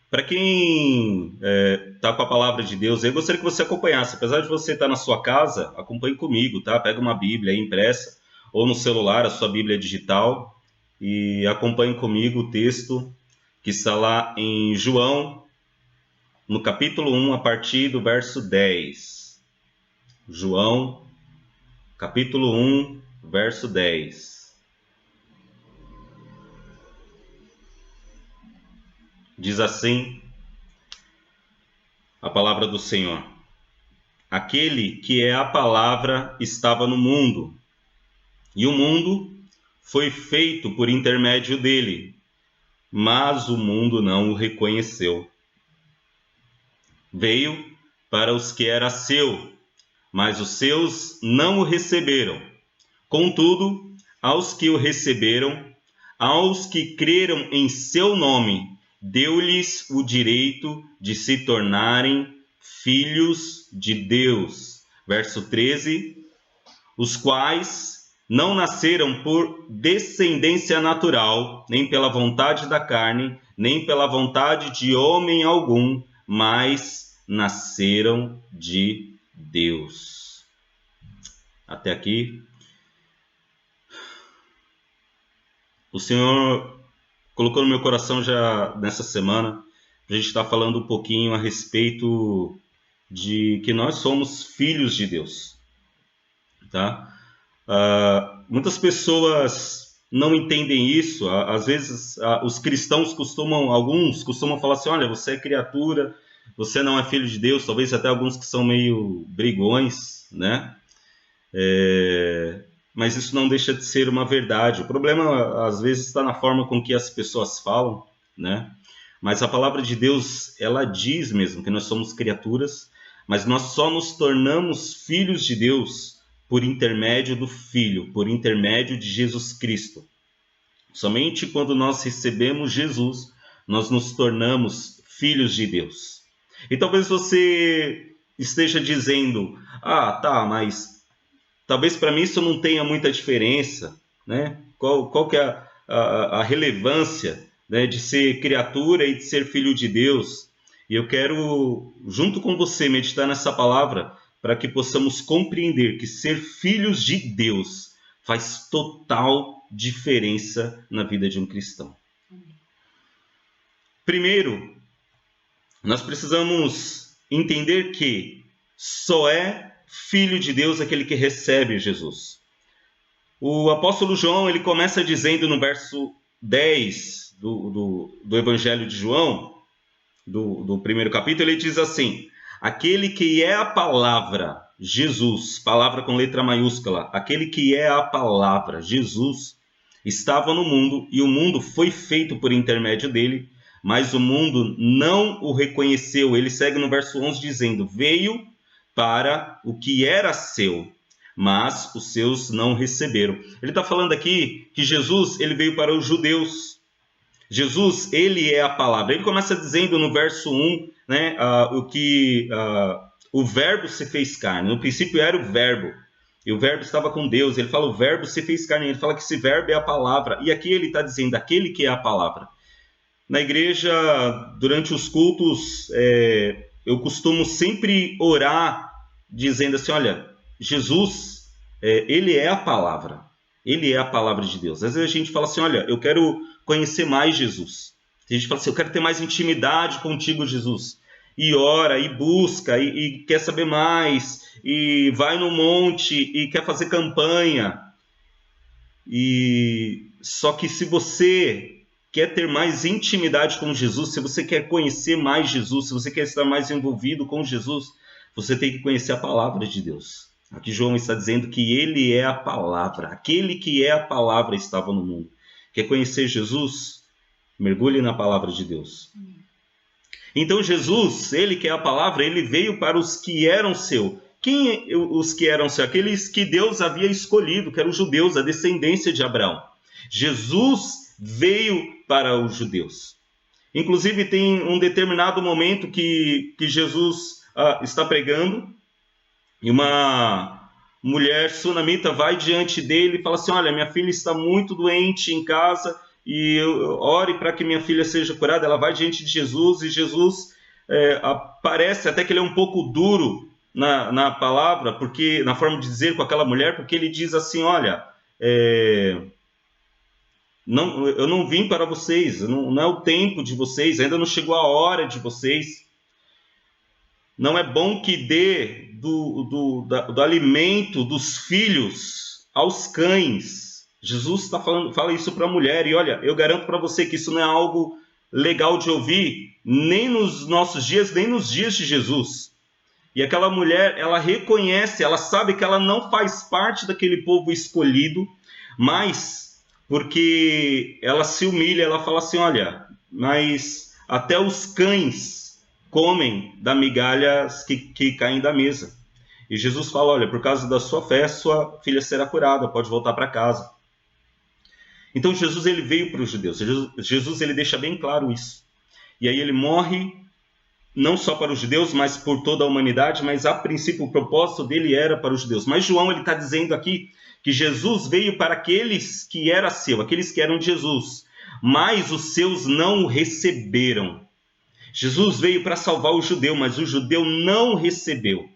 Para quem está com a palavra de Deus, eu gostaria que você acompanhasse. Apesar de você estar na sua casa, acompanhe comigo, tá? Pega uma Bíblia aí impressa, ou no celular, a sua Bíblia digital, e acompanhe comigo o texto que está lá em João, no capítulo 1, a partir do verso 10. João, capítulo 1, verso 10. Diz assim a palavra do Senhor: Aquele que é a palavra estava no mundo, e o mundo foi feito por intermédio dele, mas o mundo não o reconheceu. Veio para os que era seu, mas os seus não o receberam. Contudo, aos que o receberam, aos que creram em seu nome, deu-lhes o direito de se tornarem filhos de Deus. Verso 13: os quais não nasceram por descendência natural, nem pela vontade da carne, nem pela vontade de homem algum, mas nasceram de Deus. Até aqui. O Senhor colocou no meu coração já nessa semana, a gente está falando um pouquinho a respeito de que nós somos filhos de Deus, tá? Muitas pessoas não entendem isso. Às vezes os cristãos alguns costumam falar assim: olha, você é criatura, você não é filho de Deus. Talvez até alguns que são meio brigões, né? Mas isso não deixa de ser uma verdade. O problema às vezes está na forma com que as pessoas falam, né? Mas a palavra de Deus, ela diz mesmo que nós somos criaturas, mas nós só nos tornamos filhos de Deus por intermédio do Filho, por intermédio de Jesus Cristo. Somente quando nós recebemos Jesus, nós nos tornamos filhos de Deus. E talvez você esteja dizendo: tá, mas talvez para mim isso não tenha muita diferença, né? Qual que é a relevância, né, de ser criatura e de ser filho de Deus? E eu quero, junto com você, meditar nessa palavra para que possamos compreender que ser filhos de Deus faz total diferença na vida de um cristão. Primeiro, nós precisamos entender que só é filho de Deus aquele que recebe Jesus. O apóstolo João, ele começa dizendo no verso 10 do Evangelho de João, do primeiro capítulo, ele diz assim: aquele que é a palavra, Jesus, palavra com letra maiúscula, aquele que é a palavra, Jesus, estava no mundo, e o mundo foi feito por intermédio dele, mas o mundo não o reconheceu. Ele segue no verso 11 dizendo: veio para o que era seu, mas os seus não receberam. Ele está falando aqui que Jesus, ele veio para os judeus. Jesus, ele é a palavra. Ele começa dizendo no verso 1, né, o verbo se fez carne. No princípio era o verbo, e o verbo estava com Deus. Ele fala: o verbo se fez carne. Ele fala que esse verbo é a palavra. E aqui ele está dizendo: aquele que é a palavra. Na igreja, durante os cultos, eu costumo sempre orar dizendo assim: olha, Jesus, ele é a palavra. Ele é a palavra de Deus. Às vezes a gente fala assim: olha, eu quero conhecer mais Jesus. A gente fala assim: eu quero ter mais intimidade contigo, Jesus. E ora, e busca, e quer saber mais, e vai no monte, e quer fazer campanha. Só que se você quer ter mais intimidade com Jesus, se você quer conhecer mais Jesus, se você quer estar mais envolvido com Jesus, você tem que conhecer a palavra de Deus. Aqui João está dizendo que ele é a palavra. Aquele que é a palavra estava no mundo. Quer conhecer Jesus? Mergulhe na palavra de Deus. Então Jesus, ele que é a palavra, ele veio para os que eram seu. Quem os que eram seu? Aqueles que Deus havia escolhido, que eram os judeus, a descendência de Abraão. Jesus veio para os judeus. Inclusive tem um determinado momento que Jesus está pregando, e uma mulher sunamita vai diante dele e fala assim: olha, minha filha está muito doente em casa, ore para que minha filha seja curada. Ela vai diante de Jesus e Jesus parece até que ele é um pouco duro na palavra, porque na forma de dizer com aquela mulher, porque ele diz assim, olha, não, eu não vim para vocês, não é o tempo de vocês, ainda não chegou a hora de vocês. Não é bom que dê do alimento dos filhos aos cães. Jesus fala isso para a mulher, e olha, eu garanto para você que isso não é algo legal de ouvir, nem nos nossos dias, nem nos dias de Jesus. E aquela mulher, ela reconhece, ela sabe que ela não faz parte daquele povo escolhido, mas porque ela se humilha, ela fala assim, olha, mas até os cães comem das migalhas que caem da mesa. E Jesus fala, olha, por causa da sua fé, sua filha será curada, pode voltar para casa. Então Jesus ele veio para os judeus, Jesus ele deixa bem claro isso. E aí ele morre não só para os judeus, mas por toda a humanidade, mas a princípio o propósito dele era para os judeus. Mas João ele está dizendo aqui que Jesus veio para aqueles que eram seus, aqueles que eram de Jesus, mas os seus não o receberam. Jesus veio para salvar o judeu, mas o judeu não o recebeu.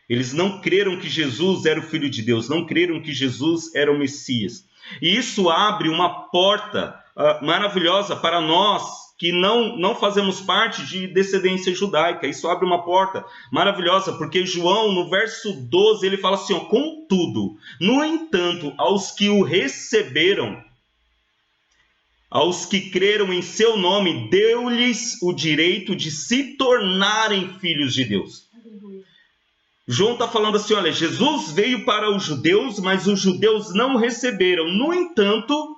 Eles não creram que Jesus era o Filho de Deus, não creram que Jesus era o Messias. E isso abre uma porta maravilhosa para nós que não fazemos parte de descendência judaica. Isso abre uma porta maravilhosa, porque João, no verso 12, ele fala assim, contudo, no entanto, aos que o receberam, aos que creram em seu nome, deu-lhes o direito de se tornarem filhos de Deus. João está falando assim, olha, Jesus veio para os judeus, mas os judeus não o receberam. No entanto,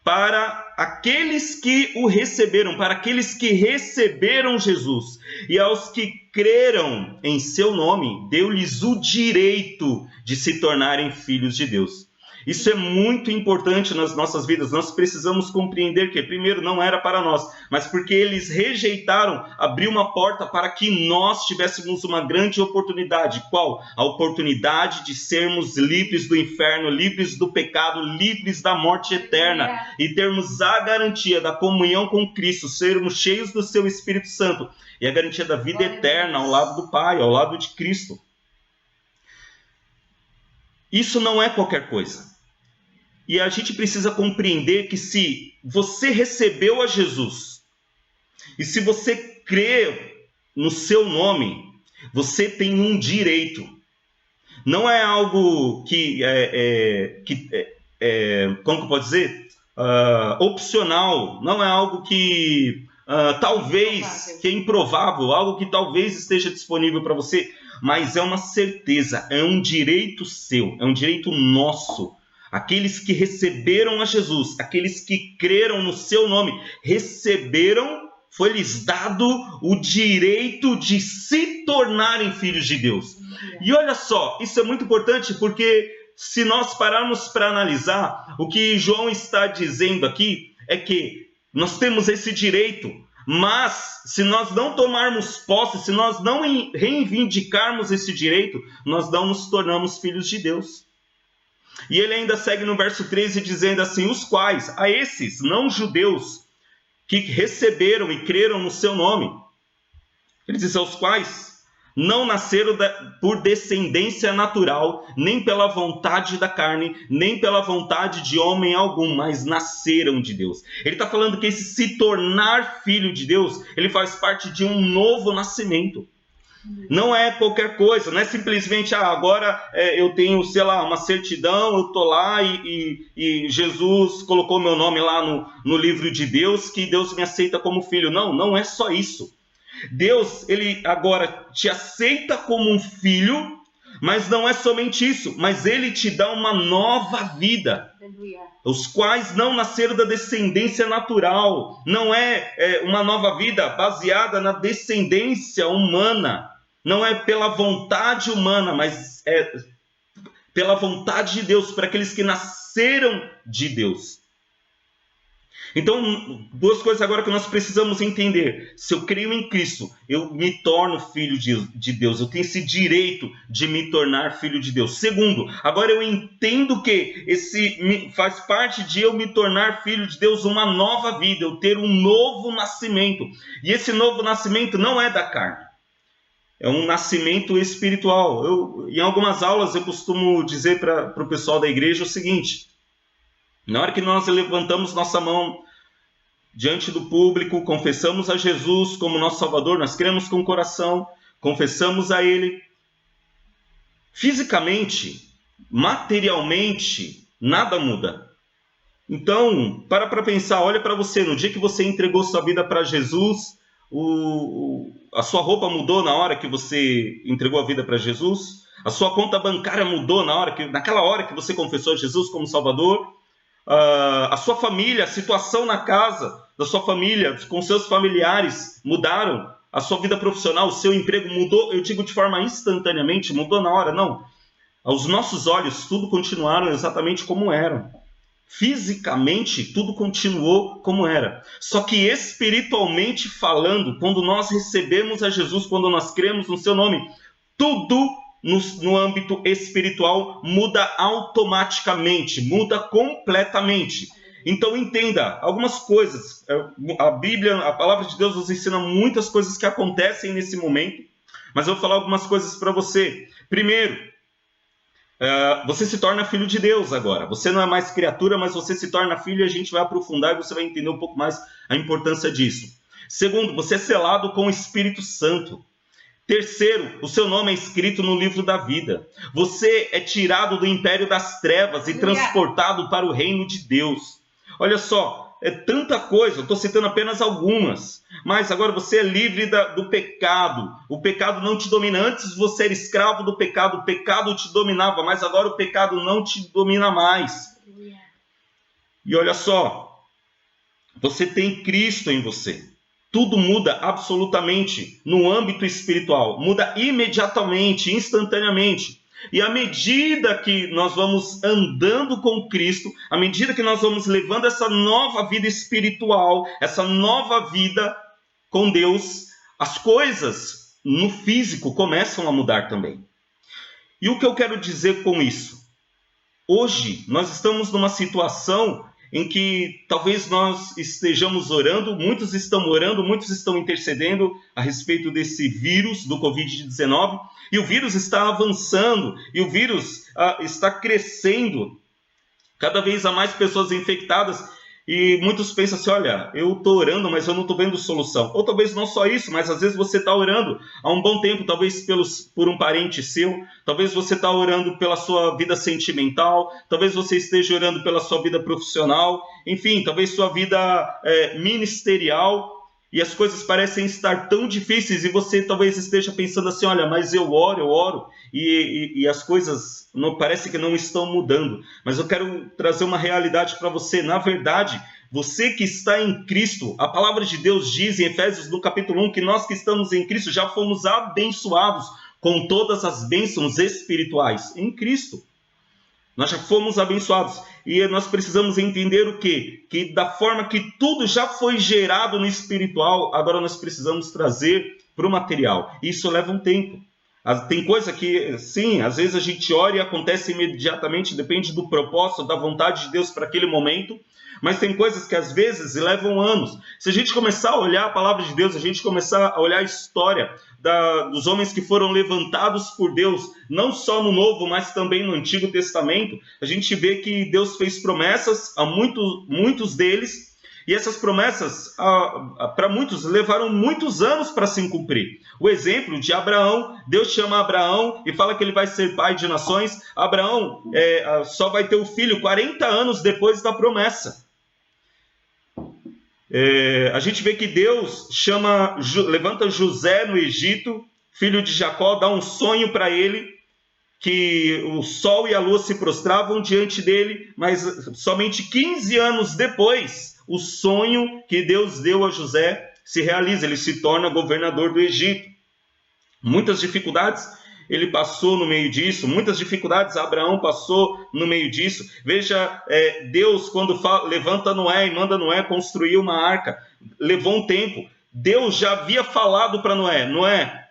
para aqueles que o receberam, para aqueles que receberam Jesus, e aos que creram em seu nome, deu-lhes o direito de se tornarem filhos de Deus. Isso é muito importante nas nossas vidas. Nós precisamos compreender que, primeiro, não era para nós, mas porque eles rejeitaram, abriu uma porta para que nós tivéssemos uma grande oportunidade. Qual? A oportunidade de sermos livres do inferno, livres do pecado, livres da morte eterna, e termos a garantia da comunhão com Cristo, sermos cheios do seu Espírito Santo, e a garantia da vida eterna ao lado do Pai, ao lado de Cristo. Isso não é qualquer coisa. E a gente precisa compreender que se você recebeu a Jesus, e se você crê no seu nome, você tem um direito. Não é algo como que eu posso dizer? Opcional. Não é algo que talvez, que é improvável, algo que talvez esteja disponível para você, mas é uma certeza, é um direito seu, é um direito nosso. Aqueles que receberam a Jesus, aqueles que creram no seu nome, receberam, foi-lhes dado o direito de se tornarem filhos de Deus. E olha só, isso é muito importante, porque se nós pararmos para analisar, o que João está dizendo aqui é que nós temos esse direito, mas se nós não tomarmos posse, se nós não reivindicarmos esse direito, nós não nos tornamos filhos de Deus. E ele ainda segue no verso 13 dizendo assim, os quais, a esses não-judeus que receberam e creram no seu nome, ele diz aos quais não nasceram por descendência natural, nem pela vontade da carne, nem pela vontade de homem algum, mas nasceram de Deus. Ele está falando que esse se tornar filho de Deus, ele faz parte de um novo nascimento. Não é qualquer coisa, não é simplesmente, agora eu tenho, sei lá, uma certidão, eu estou lá e Jesus colocou meu nome lá no livro de Deus, que Deus me aceita como filho. Não, não é só isso. Deus, ele agora te aceita como um filho, mas não é somente isso, mas ele te dá uma nova vida. Os quais não nasceram da descendência natural, não é uma nova vida baseada na descendência humana. Não é pela vontade humana, mas é pela vontade de Deus, para aqueles que nasceram de Deus. Então, duas coisas agora que nós precisamos entender. Se eu creio em Cristo, eu me torno filho de Deus. Eu tenho esse direito de me tornar filho de Deus. Segundo, agora eu entendo que esse faz parte de eu me tornar filho de Deus, uma nova vida, eu ter um novo nascimento. E esse novo nascimento não é da carne. É um nascimento espiritual. Em algumas aulas eu costumo dizer para o pessoal da igreja o seguinte: na hora que nós levantamos nossa mão diante do público, confessamos a Jesus como nosso Salvador, nós cremos com o coração, confessamos a Ele. Fisicamente, materialmente, nada muda. Então, para pensar, olha para você, no dia que você entregou sua vida para Jesus, a sua roupa mudou na hora que você entregou a vida para Jesus? A sua conta bancária mudou naquela hora que você confessou a Jesus como Salvador? A sua família, a situação na casa da sua família, com seus familiares mudaram? A sua vida profissional, o seu emprego mudou? Eu digo de forma instantaneamente, mudou na hora? Não. Aos nossos olhos, tudo continuaram exatamente como eram. Fisicamente, tudo continuou como era. Só que espiritualmente falando, quando nós recebemos a Jesus, quando nós cremos no seu nome, tudo no âmbito espiritual muda automaticamente, muda completamente. Então entenda, algumas coisas, a Bíblia, a palavra de Deus nos ensina muitas coisas que acontecem nesse momento, mas eu vou falar algumas coisas para você. Primeiro, você se torna filho de Deus agora. Você não é mais criatura, mas você se torna filho, e a gente vai aprofundar e você vai entender um pouco mais a importância disso. Segundo, você é selado com o Espírito Santo. Terceiro, o seu nome é escrito no livro da vida. Você é tirado do império das trevas e transportado para o reino de Deus. Olha só, é tanta coisa, eu estou citando apenas algumas. Mas agora você é livre do pecado. O pecado não te domina. Antes você era escravo do pecado, o pecado te dominava, mas agora o pecado não te domina mais. E olha só, você tem Cristo em você. Tudo muda absolutamente no âmbito espiritual. Muda imediatamente, instantaneamente. E à medida que nós vamos andando com Cristo, à medida que nós vamos levando essa nova vida espiritual, essa nova vida com Deus, as coisas no físico começam a mudar também. E o que eu quero dizer com isso? Hoje nós estamos numa situação em que talvez nós estejamos orando, muitos estão orando, muitos estão intercedendo a respeito desse vírus, do Covid-19, e o vírus está avançando, e o vírus está crescendo, cada vez há mais pessoas infectadas, e muitos pensam assim, olha, eu estou orando, mas eu não estou vendo solução. Ou talvez não só isso, mas às vezes você está orando há um bom tempo, talvez por um parente seu, talvez você está orando pela sua vida sentimental, talvez você esteja orando pela sua vida profissional, enfim, talvez sua vida ministerial, e as coisas parecem estar tão difíceis, e você talvez esteja pensando assim, olha, mas eu oro, e as coisas parece que não estão mudando. Mas eu quero trazer uma realidade para você. Na verdade, você que está em Cristo, a palavra de Deus diz em Efésios, no capítulo 1, que nós que estamos em Cristo já fomos abençoados com todas as bênçãos espirituais em Cristo. Nós já fomos abençoados. E nós precisamos entender o quê? Que da forma que tudo já foi gerado no espiritual, agora nós precisamos trazer para o material. Isso leva um tempo. Tem coisa que, sim, às vezes a gente ora e acontece imediatamente, depende do propósito, da vontade de Deus para aquele momento, mas tem coisas que às vezes levam anos. Se a gente começar a olhar a palavra de Deus, a gente começar a olhar a história dos homens que foram levantados por Deus, não só no Novo, mas também no Antigo Testamento, a gente vê que Deus fez promessas a muitos deles, e essas promessas, para muitos, levaram muitos anos para se cumprir. O exemplo de Abraão, Deus chama Abraão e fala que ele vai ser pai de nações. Abraão só vai ter o filho 40 anos depois da promessa. A gente vê que Deus levanta José no Egito, filho de Jacó, dá um sonho para ele, que o sol e a lua se prostravam diante dele, mas somente 15 anos depois, o sonho que Deus deu a José se realiza, ele se torna governador do Egito. Muitas dificuldades, ele passou no meio disso, muitas dificuldades Abraão passou no meio disso. Veja, Deus quando levanta Noé e manda Noé construir uma arca, levou um tempo. Deus já havia falado para Noé, Noé,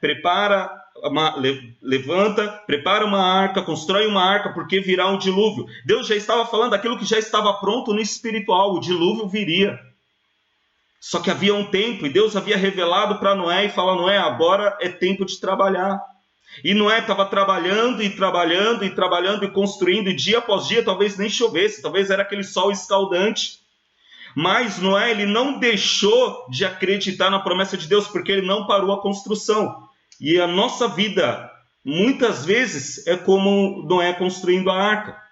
levanta, prepara uma arca, constrói uma arca, porque virá um dilúvio. Deus já estava falando aquilo que já estava pronto no espiritual, o dilúvio viria. Só que havia um tempo, e Deus havia revelado para Noé e falou, Noé, agora é tempo de trabalhar. E Noé estava trabalhando e construindo, e dia após dia talvez nem chovesse, talvez era aquele sol escaldante. Mas Noé, ele não deixou de acreditar na promessa de Deus, porque ele não parou a construção. E a nossa vida, muitas vezes, é como Noé construindo a arca.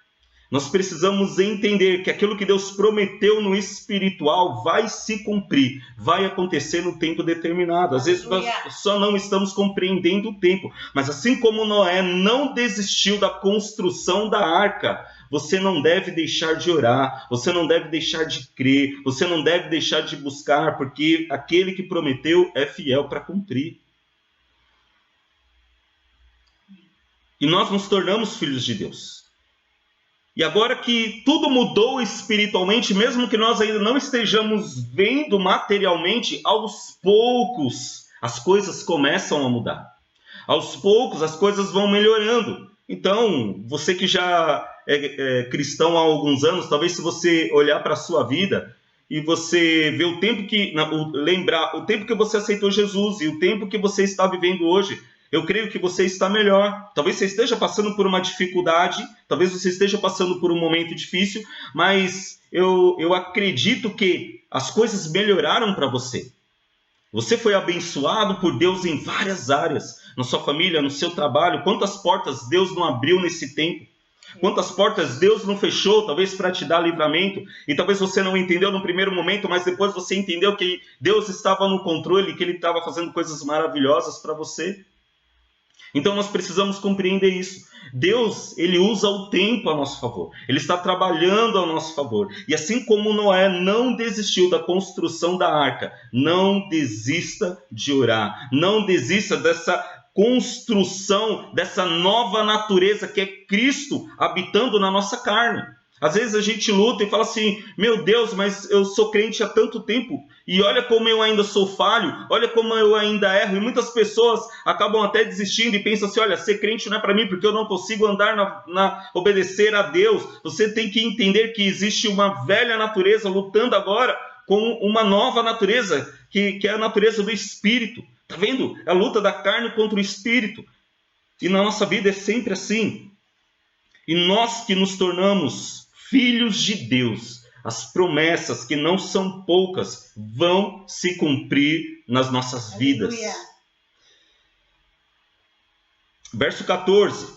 Nós precisamos entender que aquilo que Deus prometeu no espiritual vai se cumprir, vai acontecer no tempo determinado. Às vezes nós só não estamos compreendendo o tempo. Mas assim como Noé não desistiu da construção da arca, você não deve deixar de orar, você não deve deixar de crer, você não deve deixar de buscar, porque aquele que prometeu é fiel para cumprir. E nós nos tornamos filhos de Deus. E agora que tudo mudou espiritualmente, mesmo que nós ainda não estejamos vendo materialmente, aos poucos as coisas começam a mudar. Aos poucos as coisas vão melhorando. Então, você que já é cristão há alguns anos, talvez se você olhar para a sua vida e você ver o tempo lembrar o tempo que você aceitou Jesus e o tempo que você está vivendo hoje, eu creio que você está melhor. Talvez você esteja passando por uma dificuldade, talvez você esteja passando por um momento difícil, mas eu acredito que as coisas melhoraram para você. Você foi abençoado por Deus em várias áreas, na sua família, no seu trabalho. Quantas portas Deus não abriu nesse tempo? Quantas portas Deus não fechou, talvez para te dar livramento, e talvez você não entendeu no primeiro momento, mas depois você entendeu que Deus estava no controle, que Ele estava fazendo coisas maravilhosas para você. Então nós precisamos compreender isso. Deus, Ele usa o tempo a nosso favor. Ele está trabalhando a nosso favor. E assim como Noé não desistiu da construção da arca, não desista de orar. Não desista dessa construção, dessa nova natureza que é Cristo habitando na nossa carne. Às vezes a gente luta e fala assim, meu Deus, mas eu sou crente há tanto tempo, e olha como eu ainda sou falho, olha como eu ainda erro, e muitas pessoas acabam até desistindo e pensam assim, olha, ser crente não é para mim, porque eu não consigo andar obedecer a Deus. Você tem que entender que existe uma velha natureza lutando agora com uma nova natureza, que é a natureza do Espírito. Está vendo? É a luta da carne contra o Espírito. E na nossa vida é sempre assim. E nós que nos tornamos filhos de Deus, as promessas, que não são poucas, vão se cumprir nas nossas vidas. Verso 14,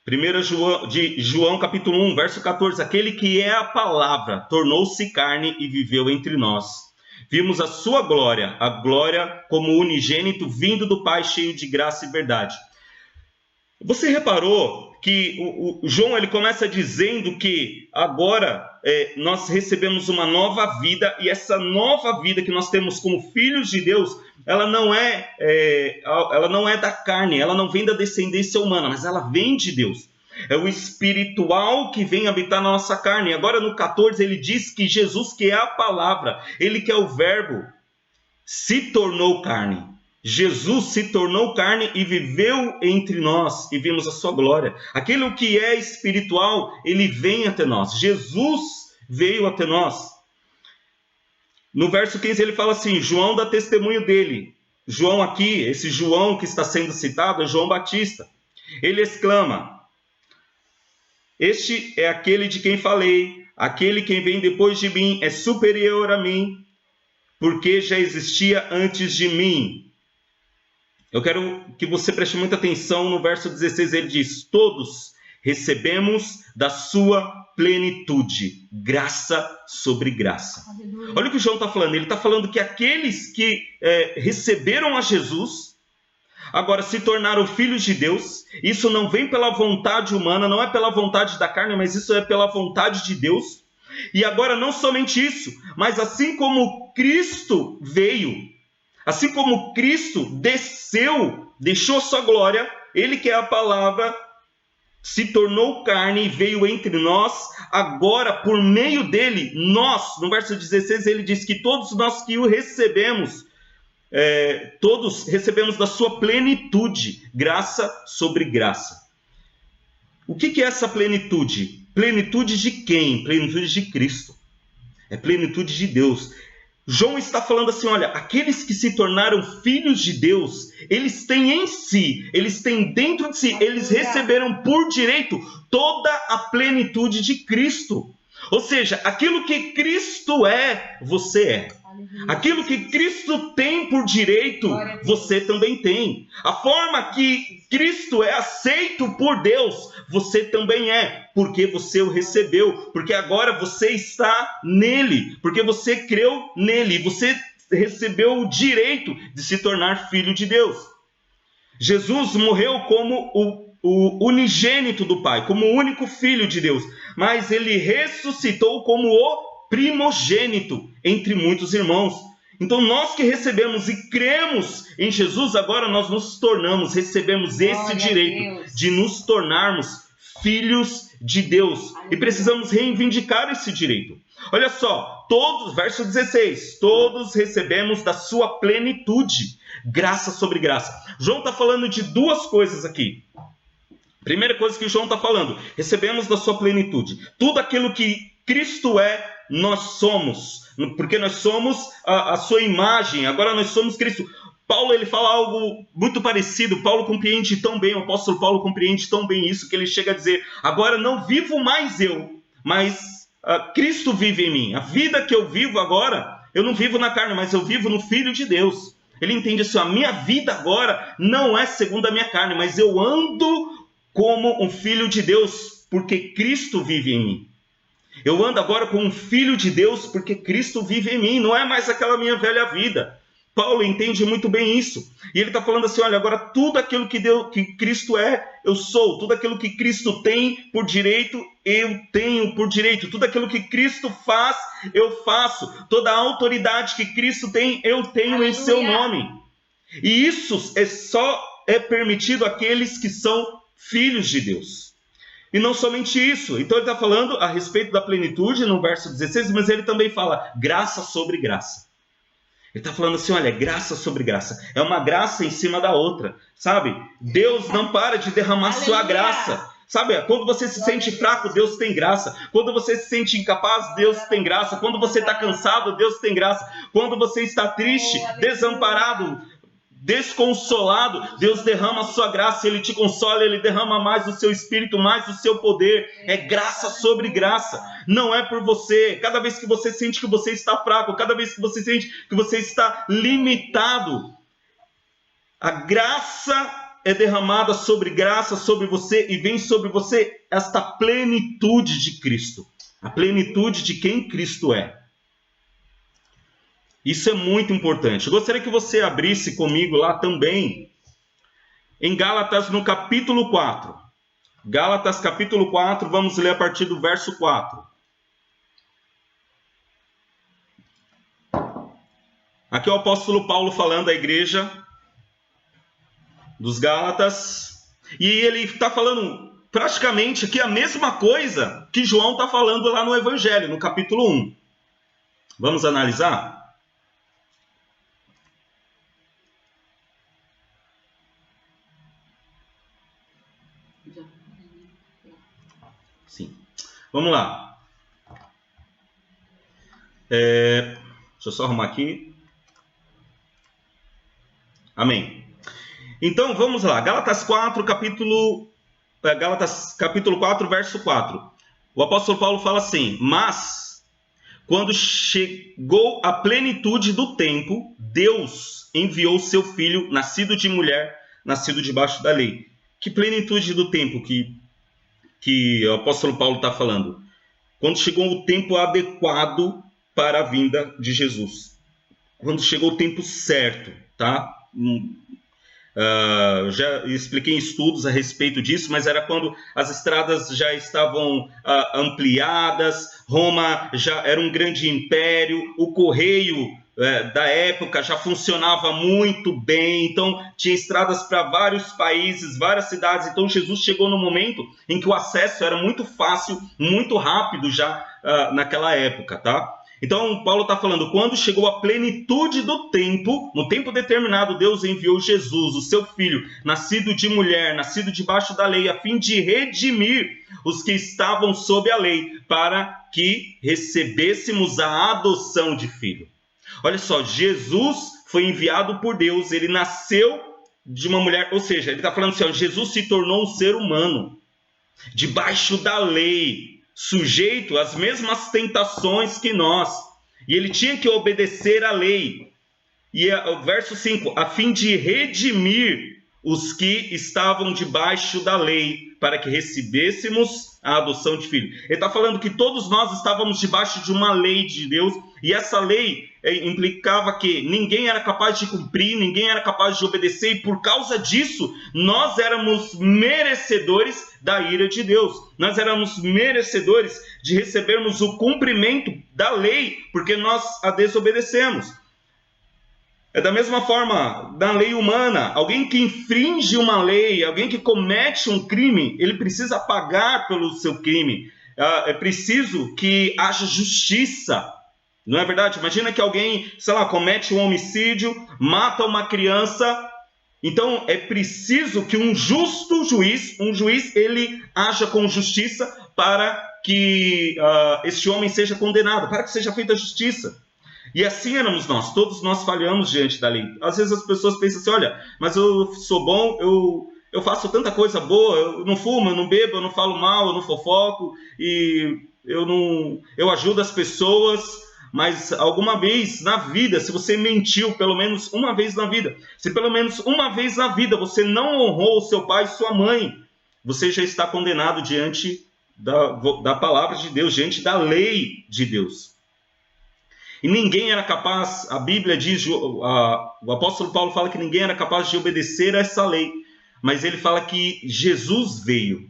1 de João capítulo 1, verso 14. Aquele que é a palavra tornou-se carne e viveu entre nós. Vimos a sua glória, a glória como unigênito vindo do Pai, cheio de graça e verdade. Você reparou que o João ele começa dizendo que agora nós recebemos uma nova vida, e essa nova vida que nós temos como filhos de Deus, ela não é da carne, ela não vem da descendência humana, mas ela vem de Deus. É o espiritual que vem habitar na nossa carne. E agora no 14 ele diz que Jesus, que é a palavra, ele que é o verbo, se tornou carne. Jesus se tornou carne e viveu entre nós, e vimos a sua glória. Aquilo que é espiritual, ele vem até nós. Jesus veio até nós. No verso 15 ele fala assim, João dá testemunho dele. João aqui, esse João que está sendo citado é João Batista. Ele exclama, este é aquele de quem falei, aquele quem vem depois de mim é superior a mim, porque já existia antes de mim. Eu quero que você preste muita atenção no verso 16, ele diz, todos recebemos da sua plenitude, graça sobre graça. Aleluia. Olha o que o João está falando, ele está falando que aqueles que receberam a Jesus, agora se tornaram filhos de Deus. Isso não vem pela vontade humana, não é pela vontade da carne, mas isso é pela vontade de Deus. E agora não somente isso, mas assim como Cristo veio, assim como Cristo desceu, deixou sua glória, Ele que é a palavra, se tornou carne e veio entre nós. Agora, por meio dele, nós, no verso 16, ele diz que todos nós que o recebemos, todos recebemos da sua plenitude, graça sobre graça. O que é essa plenitude? Plenitude de quem? Plenitude de Cristo. É plenitude de Deus. João está falando assim, olha, aqueles que se tornaram filhos de Deus, eles têm em si, eles têm dentro de si, eles receberam por direito toda a plenitude de Cristo. Ou seja, aquilo que Cristo é, você é. Aquilo que Cristo tem por direito, você também tem. A forma que Cristo é aceito por Deus, você também é, porque você o recebeu, porque agora você está nele, porque você creu nele, você recebeu o direito de se tornar filho de Deus. Jesus morreu como o unigênito do Pai, como o único filho de Deus, mas ele ressuscitou como o primogênito entre muitos irmãos. Então nós que recebemos e cremos em Jesus, agora nós nos tornamos, recebemos esse direito de nos tornarmos filhos de Deus. E precisamos reivindicar esse direito. Olha só, todos, verso 16, todos recebemos da sua plenitude, graça sobre graça. João está falando de duas coisas aqui. Primeira coisa que João está falando, recebemos da sua plenitude. Tudo aquilo que Cristo é, nós somos, porque nós somos a sua imagem, agora nós somos Cristo. Paulo, ele fala algo muito parecido. Paulo compreende tão bem, o apóstolo Paulo compreende tão bem isso, que ele chega a dizer, agora não vivo mais eu, mas Cristo vive em mim. A vida que eu vivo agora, eu não vivo na carne, mas eu vivo no Filho de Deus. Ele entende assim, a minha vida agora não é segundo a minha carne, mas eu ando como um filho de Deus, porque Cristo vive em mim. Eu ando agora como um filho de Deus, porque Cristo vive em mim, não é mais aquela minha velha vida. Paulo entende muito bem isso. E ele está falando assim, olha, agora tudo aquilo que Cristo é, eu sou. Tudo aquilo que Cristo tem por direito, eu tenho por direito. Tudo aquilo que Cristo faz, eu faço. Toda a autoridade que Cristo tem, eu tenho em seu nome. E isso só é permitido àqueles que são filhos de Deus. E não somente isso. Então ele está falando a respeito da plenitude no verso 16, mas ele também fala graça sobre graça. Ele está falando assim, olha, graça sobre graça. É uma graça em cima da outra, sabe? Deus não para de derramar sua graça. Sabe, quando você se sente fraco, Deus tem graça. Quando você se sente incapaz, Deus tem graça. Quando você está cansado, Deus tem graça. Quando você está triste, desamparado, desconsolado, Deus derrama a sua graça, Ele te consola, Ele derrama mais o seu espírito, mais o seu poder. É graça sobre graça, não é por você. Cada vez que você sente que você está fraco, cada vez que você sente que você está limitado, a graça é derramada sobre graça sobre você e vem sobre você esta plenitude de Cristo, a plenitude de quem Cristo é. Isso é muito importante. Eu gostaria que você abrisse comigo lá também, em Gálatas no capítulo 4. Gálatas capítulo 4, vamos ler a partir do verso 4. Aqui é o apóstolo Paulo falando à igreja dos Gálatas. E ele está falando praticamente aqui a mesma coisa que João está falando lá no Evangelho, no capítulo 1. Vamos analisar? Sim. Vamos lá. Deixa eu só arrumar aqui. Amém. Então, vamos lá. Gálatas capítulo 4, verso 4. O apóstolo Paulo fala assim, mas, quando chegou a plenitude do tempo, Deus enviou seu filho, nascido de mulher, nascido debaixo da lei. Que plenitude do tempo que o apóstolo Paulo está falando? Quando chegou o tempo adequado para a vinda de Jesus. Quando chegou o tempo certo, tá? Já expliquei em estudos a respeito disso, mas era quando as estradas já estavam ampliadas, Roma já era um grande império, o correio da época já funcionava muito bem, então tinha estradas para vários países, várias cidades. Então Jesus chegou no momento em que o acesso era muito fácil, muito rápido já naquela época, tá? Então Paulo está falando, quando chegou a plenitude do tempo, no tempo determinado, Deus enviou Jesus, o seu filho, nascido de mulher, nascido debaixo da lei, a fim de redimir os que estavam sob a lei, para que recebêssemos a adoção de filho. Olha só, Jesus foi enviado por Deus, ele nasceu de uma mulher, ou seja, ele está falando assim, ó, Jesus se tornou um ser humano, debaixo da lei, sujeito às mesmas tentações que nós, e ele tinha que obedecer à lei. E o verso 5, a fim de redimir os que estavam debaixo da lei, para que recebêssemos a adoção de filho. Ele está falando que todos nós estávamos debaixo de uma lei de Deus, e essa lei implicava que ninguém era capaz de cumprir, ninguém era capaz de obedecer, e por causa disso, nós éramos merecedores da ira de Deus. Nós éramos merecedores de recebermos o cumprimento da lei, porque nós a desobedecemos. É da mesma forma, na lei humana, alguém que infringe uma lei, alguém que comete um crime, ele precisa pagar pelo seu crime. É preciso que haja justiça. Não é verdade? Imagina que alguém, sei lá, comete um homicídio, mata uma criança. Então, é preciso que um justo juiz, ele haja com justiça para que este homem seja condenado, para que seja feita a justiça. E assim éramos nós, todos nós falhamos diante da lei. Às vezes as pessoas pensam assim, olha, mas eu sou bom, eu faço tanta coisa boa, eu não fumo, eu não bebo, eu não falo mal, eu não fofoco, e eu ajudo as pessoas, mas alguma vez na vida, se você mentiu pelo menos uma vez na vida, se pelo menos uma vez na vida você não honrou o seu pai e sua mãe, você já está condenado diante da palavra de Deus, diante da lei de Deus. E ninguém era capaz, a Bíblia diz, o apóstolo Paulo fala que ninguém era capaz de obedecer a essa lei, mas ele fala que Jesus veio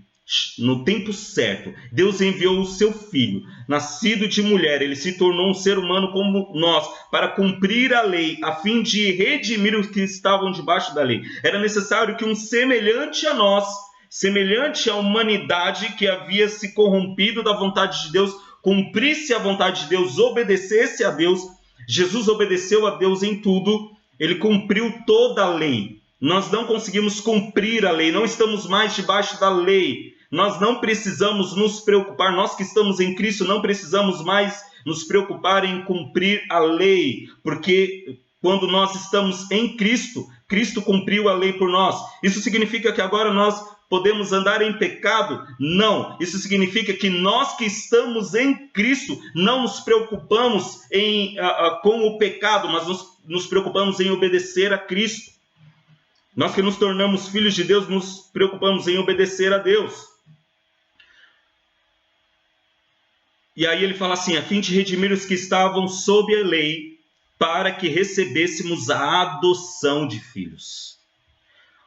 no tempo certo. Deus enviou o seu filho, nascido de mulher, ele se tornou um ser humano como nós, para cumprir a lei, a fim de redimir os que estavam debaixo da lei. Era necessário que um semelhante a nós, semelhante à humanidade que havia se corrompido da vontade de Deus, cumprisse a vontade de Deus, obedecesse a Deus. Jesus obedeceu a Deus em tudo, ele cumpriu toda a lei. Nós não conseguimos cumprir a lei, não estamos mais debaixo da lei. Nós não precisamos nos preocupar, nós que estamos em Cristo não precisamos mais nos preocupar em cumprir a lei, porque quando nós estamos em Cristo, Cristo cumpriu a lei por nós. Isso significa que agora nós podemos andar em pecado? Não. Isso significa que nós que estamos em Cristo não nos preocupamos com o pecado, mas nos preocupamos em obedecer a Cristo. Nós que nos tornamos filhos de Deus, nos preocupamos em obedecer a Deus. E aí ele fala assim, a fim de redimir os que estavam sob a lei, para que recebêssemos a adoção de filhos.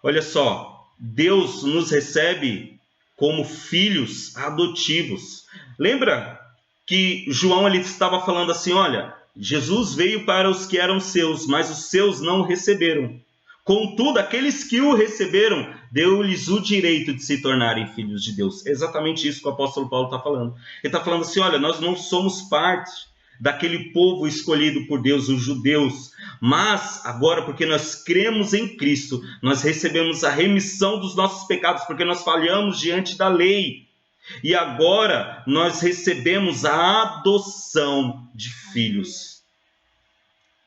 Olha só, Deus nos recebe como filhos adotivos. Lembra que João ele estava falando assim, olha, Jesus veio para os que eram seus, mas os seus não o receberam. Contudo, aqueles que o receberam, deu-lhes o direito de se tornarem filhos de Deus. É exatamente isso que o apóstolo Paulo está falando. Ele está falando assim, olha, nós não somos parte daquele povo escolhido por Deus, os judeus, mas agora, porque nós cremos em Cristo, nós recebemos a remissão dos nossos pecados, porque nós falhamos diante da lei, e agora nós recebemos a adoção de filhos.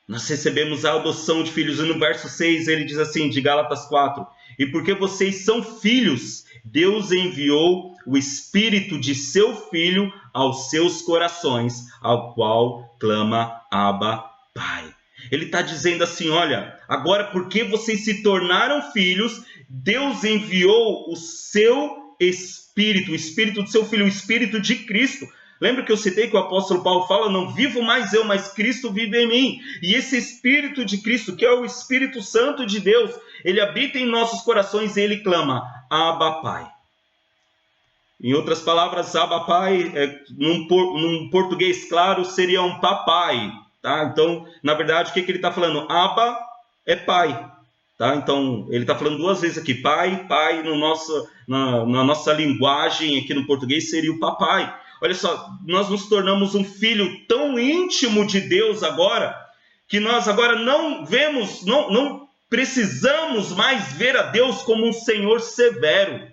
Nós recebemos a adoção de filhos, e no verso 6 ele diz assim, de Gálatas 4, e porque vocês são filhos, Deus enviou o Espírito de seu Filho aos seus corações, ao qual clama Abba, Pai. Ele está dizendo assim, olha, agora porque vocês se tornaram filhos, Deus enviou o seu Espírito, o Espírito do seu Filho, o Espírito de Cristo. Lembra que eu citei que o apóstolo Paulo fala, não vivo mais eu, mas Cristo vive em mim. E esse Espírito de Cristo, que é o Espírito Santo de Deus, ele habita em nossos corações e ele clama, Abba, Pai. Em outras palavras, Abba, Pai, num português claro, seria um papai. tá? Então, na verdade, o que ele está falando? Abba é pai, tá? Então, ele está falando duas vezes aqui, pai, pai, na nossa linguagem aqui no português seria o papai. Olha só, nós nos tornamos um filho tão íntimo de Deus agora, que nós agora não vemos, não precisamos mais ver a Deus como um Senhor severo,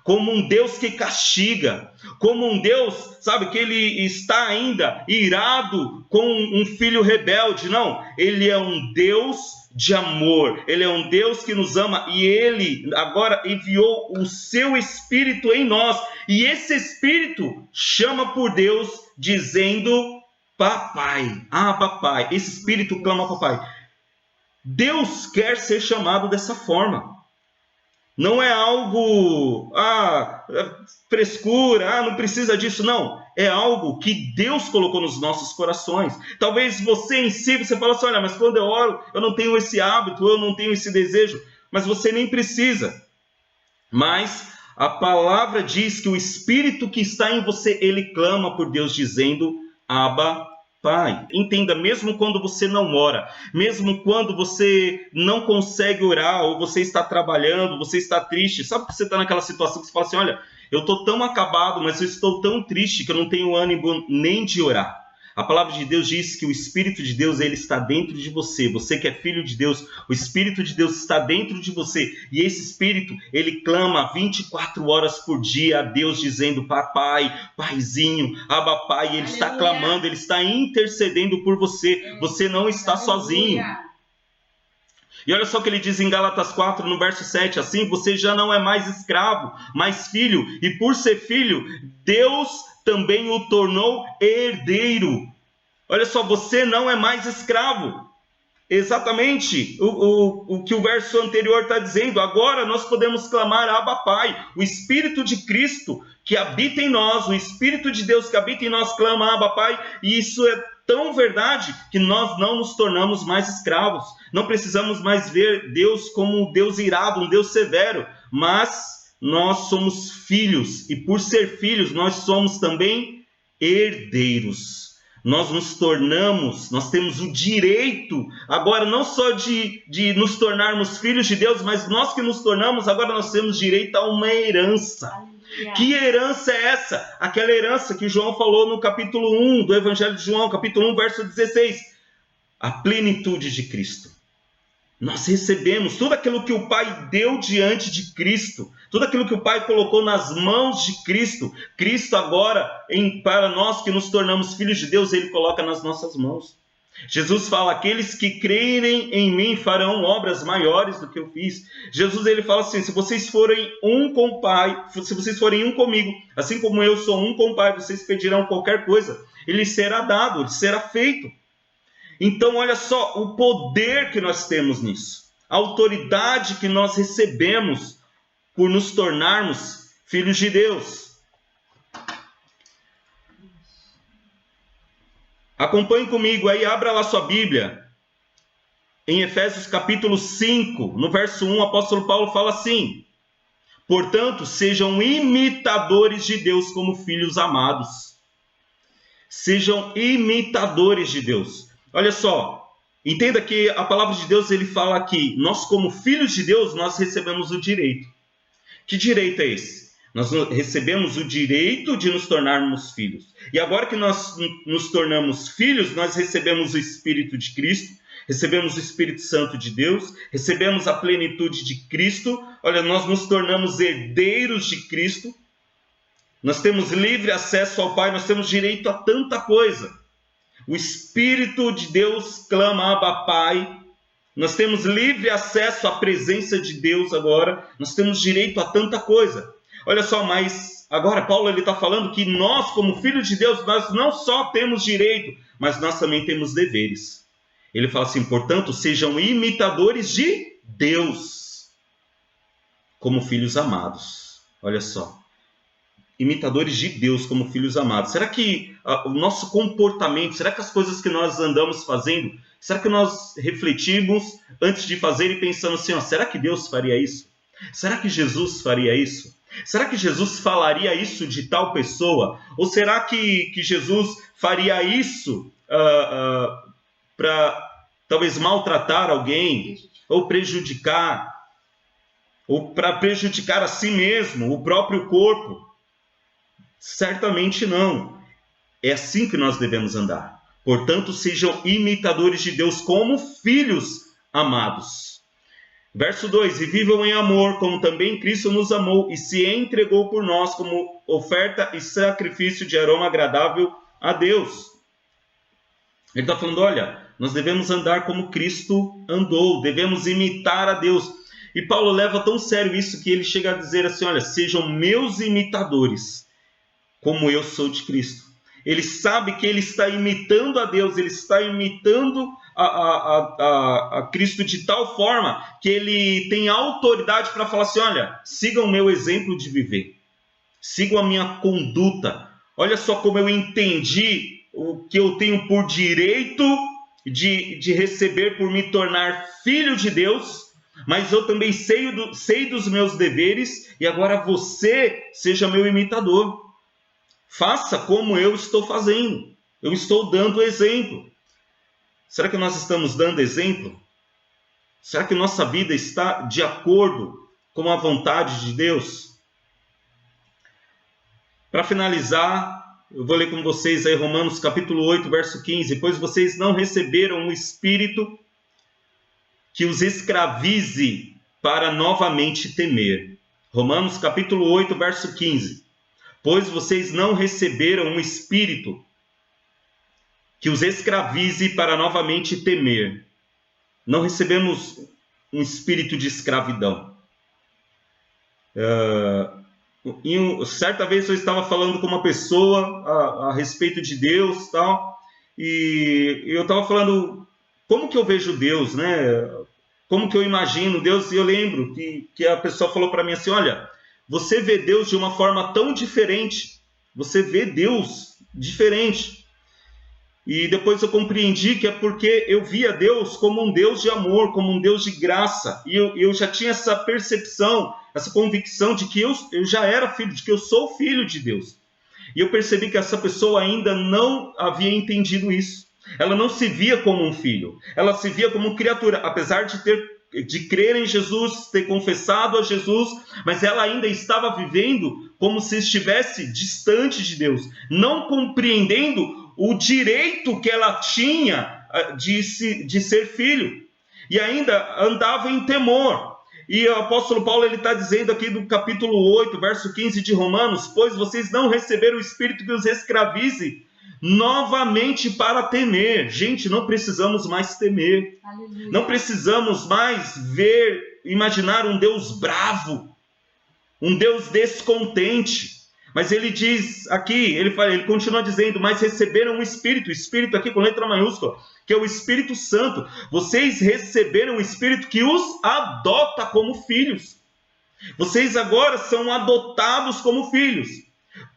como um Deus que castiga, como um Deus, sabe, que ele está ainda irado com um filho rebelde. Não, ele é um Deus de amor, ele é um Deus que nos ama, e ele agora enviou o seu Espírito em nós, e esse Espírito chama por Deus, dizendo papai, papai. Esse Espírito clama papai. Deus quer ser chamado dessa forma. Não é algo, frescura, não precisa disso, não. É algo que Deus colocou nos nossos corações. Talvez você em si, você fala assim, olha, mas quando eu oro, eu não tenho esse hábito, eu não tenho esse desejo. Mas você nem precisa. Mas a palavra diz que o Espírito que está em você, ele clama por Deus dizendo, Abba, Pai. Entenda, mesmo quando você não ora, mesmo quando você não consegue orar, ou você está trabalhando, você está triste, sabe que você está naquela situação que você fala assim, olha, eu estou tão acabado, mas eu estou tão triste que eu não tenho ânimo nem de orar. A palavra de Deus diz que o Espírito de Deus, ele está dentro de você. Você que é filho de Deus, o Espírito de Deus está dentro de você. E esse Espírito, ele clama 24 horas por dia a Deus, dizendo, papai, paizinho, Abba, Pai. Ele está clamando, ele está intercedendo por você. Você não está sozinho. E olha só o que ele diz em Gálatas 4, no verso 7. Assim, você já não é mais escravo, mas filho. E por ser filho, Deus também o tornou herdeiro. Olha só, você não é mais escravo. Exatamente o que o verso anterior está dizendo. Agora nós podemos clamar Abba Pai. O Espírito de Cristo que habita em nós, o Espírito de Deus que habita em nós clama Abba Pai. E isso é tão verdade que nós não nos tornamos mais escravos. Não precisamos mais ver Deus como um Deus irado, um Deus severo. Mas nós somos filhos, e por ser filhos, nós somos também herdeiros. Nós nos tornamos, nós temos o direito, agora não só de nos tornarmos filhos de Deus, mas nós que nos tornamos, agora nós temos direito a uma herança. Aleluia. Que herança é essa? Aquela herança que João falou no capítulo 1 do Evangelho de João, capítulo 1, verso 16. A plenitude de Cristo. Nós recebemos tudo aquilo que o Pai deu diante de Cristo, tudo aquilo que o Pai colocou nas mãos de Cristo. Cristo agora, para nós que nos tornamos filhos de Deus, Ele coloca nas nossas mãos. Jesus fala, aqueles que crerem em mim farão obras maiores do que eu fiz. Jesus, ele fala assim, se vocês forem um com o Pai, se vocês forem um comigo, assim como eu sou um com o Pai, vocês pedirão qualquer coisa, Ele será dado, Ele será feito. Então, olha só o poder que nós temos nisso. A autoridade que nós recebemos por nos tornarmos filhos de Deus. Acompanhe comigo aí, abra lá sua Bíblia. Em Efésios capítulo 5, no verso 1, o apóstolo Paulo fala assim: portanto, sejam imitadores de Deus como filhos amados. Sejam imitadores de Deus. Olha só, entenda que a palavra de Deus, ele fala aqui, nós como filhos de Deus, nós recebemos o direito. Que direito é esse? Nós recebemos o direito de nos tornarmos filhos. E agora que nós nos tornamos filhos, nós recebemos o Espírito de Cristo, recebemos o Espírito Santo de Deus, recebemos a plenitude de Cristo. Olha, nós nos tornamos herdeiros de Cristo. Nós temos livre acesso ao Pai, nós temos direito a tanta coisa. O Espírito de Deus clama Abba Pai. Nós temos livre acesso à presença de Deus agora. Nós temos direito a tanta coisa. Olha só, mas agora Paulo está falando que nós, como filhos de Deus, nós não só temos direito, mas nós também temos deveres. Ele fala assim, portanto, sejam imitadores de Deus, como filhos amados. Olha só. Imitadores de Deus como filhos amados. Será que o nosso comportamento, será que as coisas que nós andamos fazendo, será que nós refletimos antes de fazer e pensando assim, será que Deus faria isso? Será que Jesus faria isso? Será que Jesus falaria isso de tal pessoa? Ou será que Jesus faria isso para talvez maltratar alguém, ou prejudicar, ou para prejudicar a si mesmo, o próprio corpo? Certamente não. É assim que nós devemos andar. Portanto, sejam imitadores de Deus como filhos amados. Verso 2: e vivam em amor, como também Cristo nos amou e se entregou por nós como oferta e sacrifício de aroma agradável a Deus. Ele está falando, olha, nós devemos andar como Cristo andou, devemos imitar a Deus. E Paulo leva tão sério isso que ele chega a dizer assim, olha, sejam meus imitadores, como eu sou de Cristo. Ele sabe que ele está imitando a Deus, ele está imitando a Cristo de tal forma que ele tem autoridade para falar assim, olha, sigam o meu exemplo de viver, sigam a minha conduta, olha só como eu entendi o que eu tenho por direito de receber por me tornar filho de Deus, mas eu também sei dos meus deveres, e agora você seja meu imitador. Faça como eu estou fazendo. Eu estou dando exemplo. Será que nós estamos dando exemplo? Será que nossa vida está de acordo com a vontade de Deus? Para finalizar, eu vou ler com vocês aí Romanos capítulo 8, verso 15. Pois vocês não receberam um espírito que os escravize para novamente temer. Romanos capítulo 8, verso 15. Pois vocês não receberam um espírito que os escravize para novamente temer. Não recebemos um espírito de escravidão. Certa vez eu estava falando com uma pessoa a respeito de Deus, tal, e eu estava falando como que eu vejo Deus, né? Como que eu imagino Deus, e eu lembro que a pessoa falou para mim assim, olha, você vê Deus de uma forma tão diferente, você vê Deus diferente. E depois eu compreendi que é porque eu via Deus como um Deus de amor, como um Deus de graça. E eu já tinha essa percepção, essa convicção de que eu já era filho, de que eu sou filho de Deus. E eu percebi que essa pessoa ainda não havia entendido isso. Ela não se via como um filho, ela se via como criatura, apesar de crer em Jesus, ter confessado a Jesus, mas ela ainda estava vivendo como se estivesse distante de Deus, não compreendendo o direito que ela tinha de ser filho, e ainda andava em temor. E o apóstolo Paulo está dizendo aqui no capítulo 8, verso 15 de Romanos, pois vocês não receberam o espírito que os escravize novamente para temer. Gente, não precisamos mais temer. Aleluia. Não precisamos mais imaginar um Deus bravo, um Deus descontente. Mas ele diz aqui, ele continua dizendo, mas receberam um espírito aqui com letra maiúscula, que é o Espírito Santo. Vocês receberam um espírito que os adota como filhos. Vocês agora são adotados como filhos,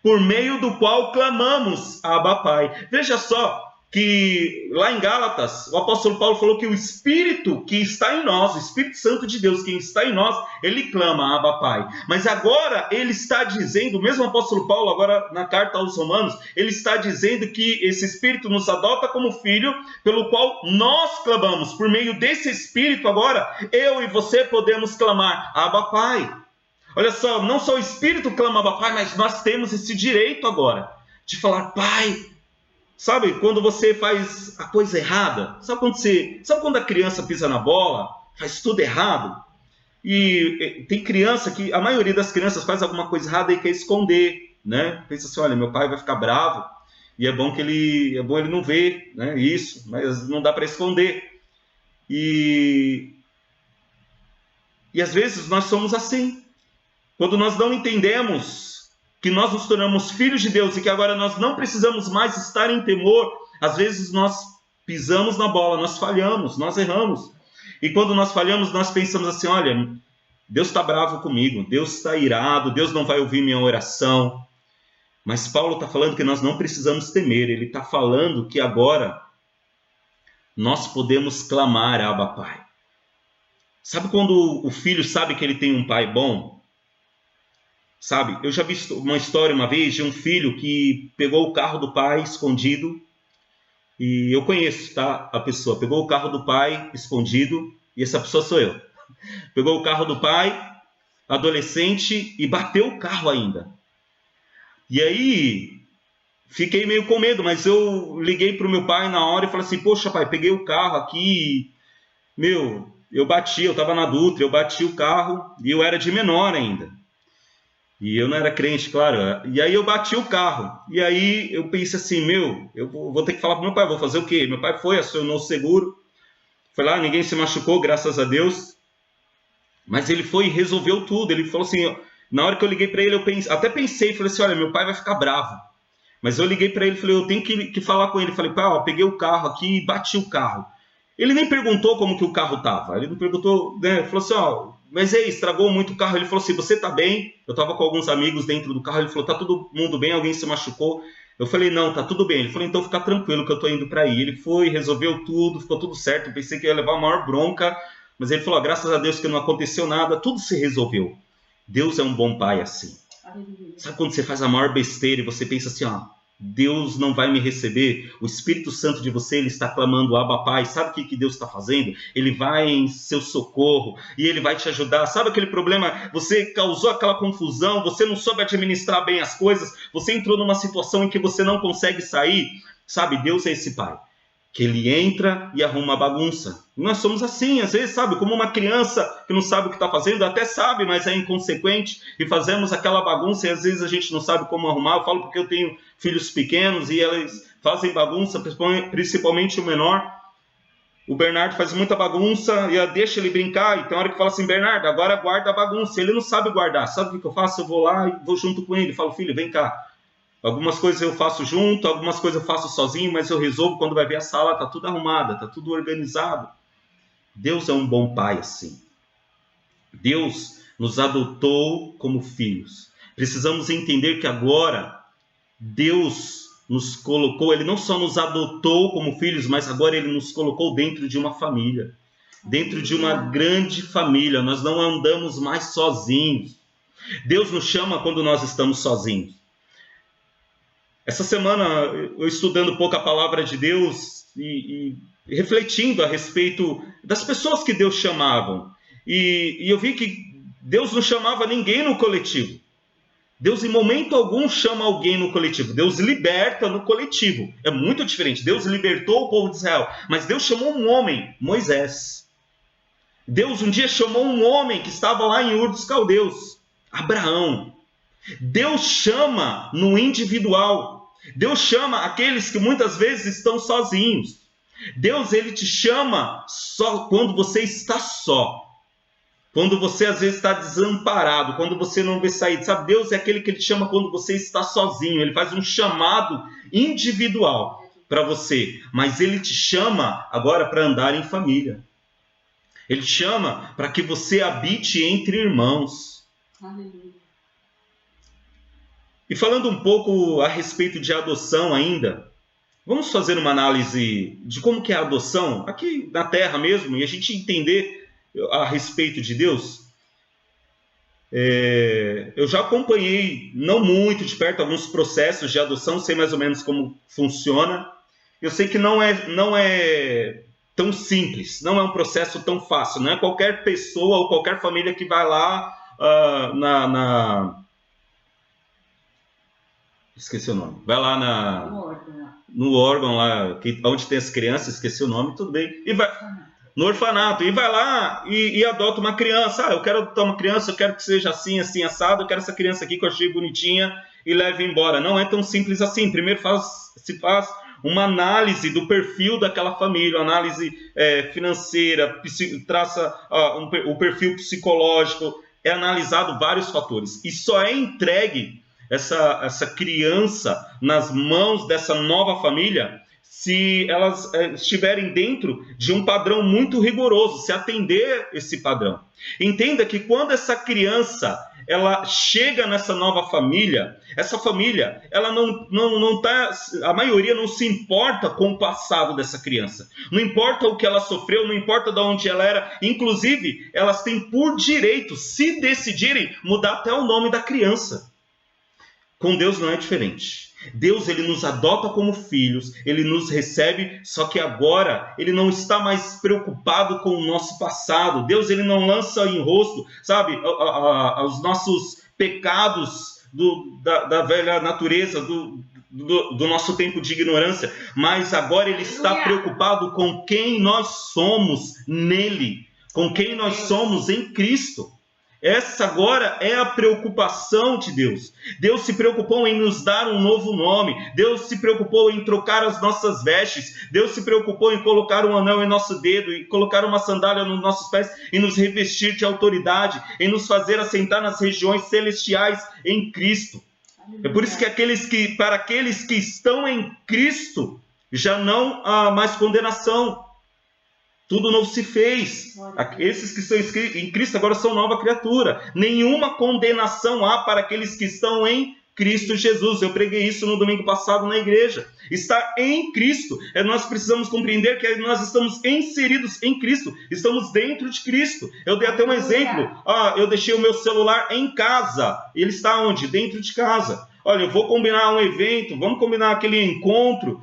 por meio do qual clamamos, Abba Pai. Veja só que lá em Gálatas, o apóstolo Paulo falou que o Espírito que está em nós, o Espírito Santo de Deus, quem está em nós, ele clama, Abba Pai. Mas agora ele está dizendo, o mesmo apóstolo Paulo, agora na carta aos Romanos, ele está dizendo que esse Espírito nos adota como filho, pelo qual nós clamamos. Por meio desse Espírito agora, eu e você podemos clamar, Abba Pai. Olha só, não só o Espírito clama Abba Pai, mas nós temos esse direito agora de falar, Pai. Sabe, quando você faz a coisa errada, sabe quando a criança pisa na bola, faz tudo errado? E tem criança que, a maioria das crianças faz alguma coisa errada e quer esconder, né? Pensa assim, olha, meu pai vai ficar bravo, e é bom ele não ver, né? Isso, mas não dá para esconder. E às vezes nós somos assim. Quando nós não entendemos que nós nos tornamos filhos de Deus e que agora nós não precisamos mais estar em temor, às vezes nós pisamos na bola, nós falhamos, nós erramos. E quando nós falhamos, nós pensamos assim, olha, Deus está bravo comigo, Deus está irado, Deus não vai ouvir minha oração. Mas Paulo está falando que nós não precisamos temer, ele está falando que agora nós podemos clamar a Abba Pai. Sabe quando o filho sabe que ele tem um pai bom? Sabe, eu já vi uma história uma vez de um filho que pegou o carro do pai escondido E eu conheço, tá? A pessoa pegou o carro do pai escondido, e essa pessoa sou eu. Pegou o carro do pai, adolescente, e bateu o carro ainda. E aí, fiquei meio com medo, mas eu liguei pro meu pai na hora e falei assim, poxa pai, peguei o carro aqui, eu bati, eu tava na Dutra, eu bati o carro, e eu era de menor ainda. E eu não era crente, claro. E aí eu bati o carro. E aí eu pensei assim, eu vou ter que falar pro meu pai, vou fazer o quê? Meu pai foi, acionou o seguro, foi lá, ninguém se machucou, graças a Deus. Mas ele foi e resolveu tudo. Ele falou assim, na hora que eu liguei para ele, até pensei, falei assim, olha, meu pai vai ficar bravo. Mas eu liguei para ele e falei, eu tenho que falar com ele. Falei, pai, ó, peguei o carro aqui e bati o carro. Ele nem perguntou como que o carro tava. Ele não perguntou, né? Ele falou assim, ó, mas aí, estragou muito o carro. Ele falou assim, você tá bem? Eu tava com alguns amigos dentro do carro. Ele falou, tá todo mundo bem? Alguém se machucou? Eu falei, não, tá tudo bem. Ele falou, então fica tranquilo que eu tô indo para aí. Ele foi, resolveu tudo, ficou tudo certo. Eu pensei que ia levar a maior bronca. Mas ele falou, graças a Deus que não aconteceu nada. Tudo se resolveu. Deus é um bom pai assim. Sabe quando você faz a maior besteira e você pensa assim, ó, Deus não vai me receber, o Espírito Santo de você, ele está clamando, Abba Pai, sabe o que Deus está fazendo? Ele vai em seu socorro e ele vai te ajudar. Sabe aquele problema, você causou aquela confusão, você não soube administrar bem as coisas, você entrou numa situação em que você não consegue sair, sabe? Deus é esse Pai, que ele entra e arruma a bagunça. Nós somos assim, às vezes, sabe, como uma criança que não sabe o que está fazendo, até sabe, mas é inconsequente, e fazemos aquela bagunça e às vezes a gente não sabe como arrumar. Eu falo porque eu tenho filhos pequenos e eles fazem bagunça, principalmente o menor. O Bernardo faz muita bagunça e deixa ele brincar, e tem hora que fala assim, Bernardo, agora guarda a bagunça. Ele não sabe guardar, sabe o que eu faço? Eu vou lá e vou junto com ele, falo, filho, vem cá. Algumas coisas eu faço junto, algumas coisas eu faço sozinho, mas eu resolvo. Quando vai ver a sala, está tudo arrumada, está tudo organizado. Deus é um bom pai assim. Deus nos adotou como filhos. Precisamos entender que agora Deus nos colocou, ele não só nos adotou como filhos, mas agora ele nos colocou dentro de uma família. Dentro de uma grande família. Nós não andamos mais sozinhos. Deus nos chama quando nós estamos sozinhos. Essa semana, eu estudando um pouco a palavra de Deus e refletindo a respeito das pessoas que Deus chamava. E eu vi que Deus não chamava ninguém no coletivo. Deus, em momento algum, chama alguém no coletivo. Deus liberta no coletivo. É muito diferente. Deus libertou o povo de Israel. Mas Deus chamou um homem, Moisés. Deus um dia chamou um homem que estava lá em Ur dos Caldeus, Abraão. Deus chama no individual. Deus chama aqueles que muitas vezes estão sozinhos. Deus, ele te chama só quando você está só. Quando você às vezes está desamparado, quando você não vê saída. Sabe, Deus é aquele que ele te chama quando você está sozinho. Ele faz um chamado individual para você. Mas ele te chama agora para andar em família. Ele te chama para que você habite entre irmãos. Aleluia. E falando um pouco a respeito de adoção ainda, vamos fazer uma análise de como que é a adoção aqui na Terra mesmo, e a gente entender a respeito de Deus. Eu já acompanhei, não muito de perto, alguns processos de adoção, sei mais ou menos como funciona. Eu sei que não é tão simples, não é um processo tão fácil, não é qualquer pessoa ou qualquer família que vai lá esqueci o nome. Vai lá no órgão lá, onde tem as crianças, esqueci o nome, tudo bem. E vai no orfanato, e vai lá e adota uma criança. Eu quero adotar uma criança, eu quero que seja assim, assim, assado, eu quero essa criança aqui que eu achei bonitinha e leve embora. Não é tão simples assim. Primeiro se faz uma análise do perfil daquela família, análise financeira, traça o perfil psicológico, é analisado vários fatores. E só é entregue essa criança nas mãos dessa nova família se elas estiverem dentro de um padrão muito rigoroso, se atender esse padrão. Entenda que quando essa criança ela chega nessa nova família, essa família, ela não tá, a maioria não se importa com o passado dessa criança. Não importa o que ela sofreu, não importa de onde ela era. Inclusive, elas têm por direito, se decidirem, mudar até o nome da criança. Com Deus não é diferente. Deus, ele nos adota como filhos, ele nos recebe, só que agora ele não está mais preocupado com o nosso passado. Deus, ele não lança em rosto, sabe, os nossos pecados da velha natureza, do nosso tempo de ignorância, mas agora ele está preocupado com quem nós somos nele, com quem nós somos em Cristo. Essa agora é a preocupação de Deus. Deus se preocupou em nos dar um novo nome. Deus se preocupou em trocar as nossas vestes. Deus se preocupou em colocar um anel em nosso dedo, e colocar uma sandália nos nossos pés, e nos revestir de autoridade, em nos fazer assentar nas regiões celestiais em Cristo. É por isso que para aqueles que estão em Cristo, já não há mais condenação. Tudo novo se fez. Esses que estão em Cristo agora são nova criatura. Nenhuma condenação há para aqueles que estão em Cristo Jesus. Eu preguei isso no domingo passado na igreja. Estar em Cristo. Nós precisamos compreender que nós estamos inseridos em Cristo. Estamos dentro de Cristo. Eu dei até um exemplo. Eu deixei o meu celular em casa. Ele está onde? Dentro de casa. Olha, eu vou combinar um evento. Vamos combinar aquele encontro.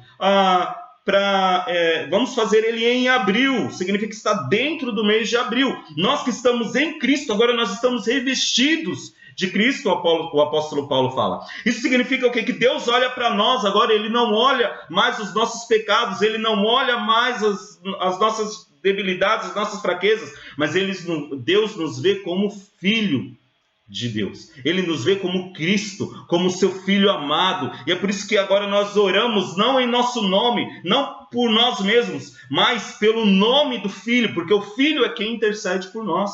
Vamos fazer ele em abril, significa que está dentro do mês de abril. Nós que estamos em Cristo, agora nós estamos revestidos de Cristo, o apóstolo Paulo fala. Isso significa o quê? Que Deus olha para nós agora, ele não olha mais os nossos pecados, ele não olha mais as nossas debilidades, as nossas fraquezas, mas Deus nos vê como filho de Deus. Ele nos vê como Cristo, como seu Filho amado. E é por isso que agora nós oramos não em nosso nome, não por nós mesmos, mas pelo nome do Filho, porque o Filho é quem intercede por nós.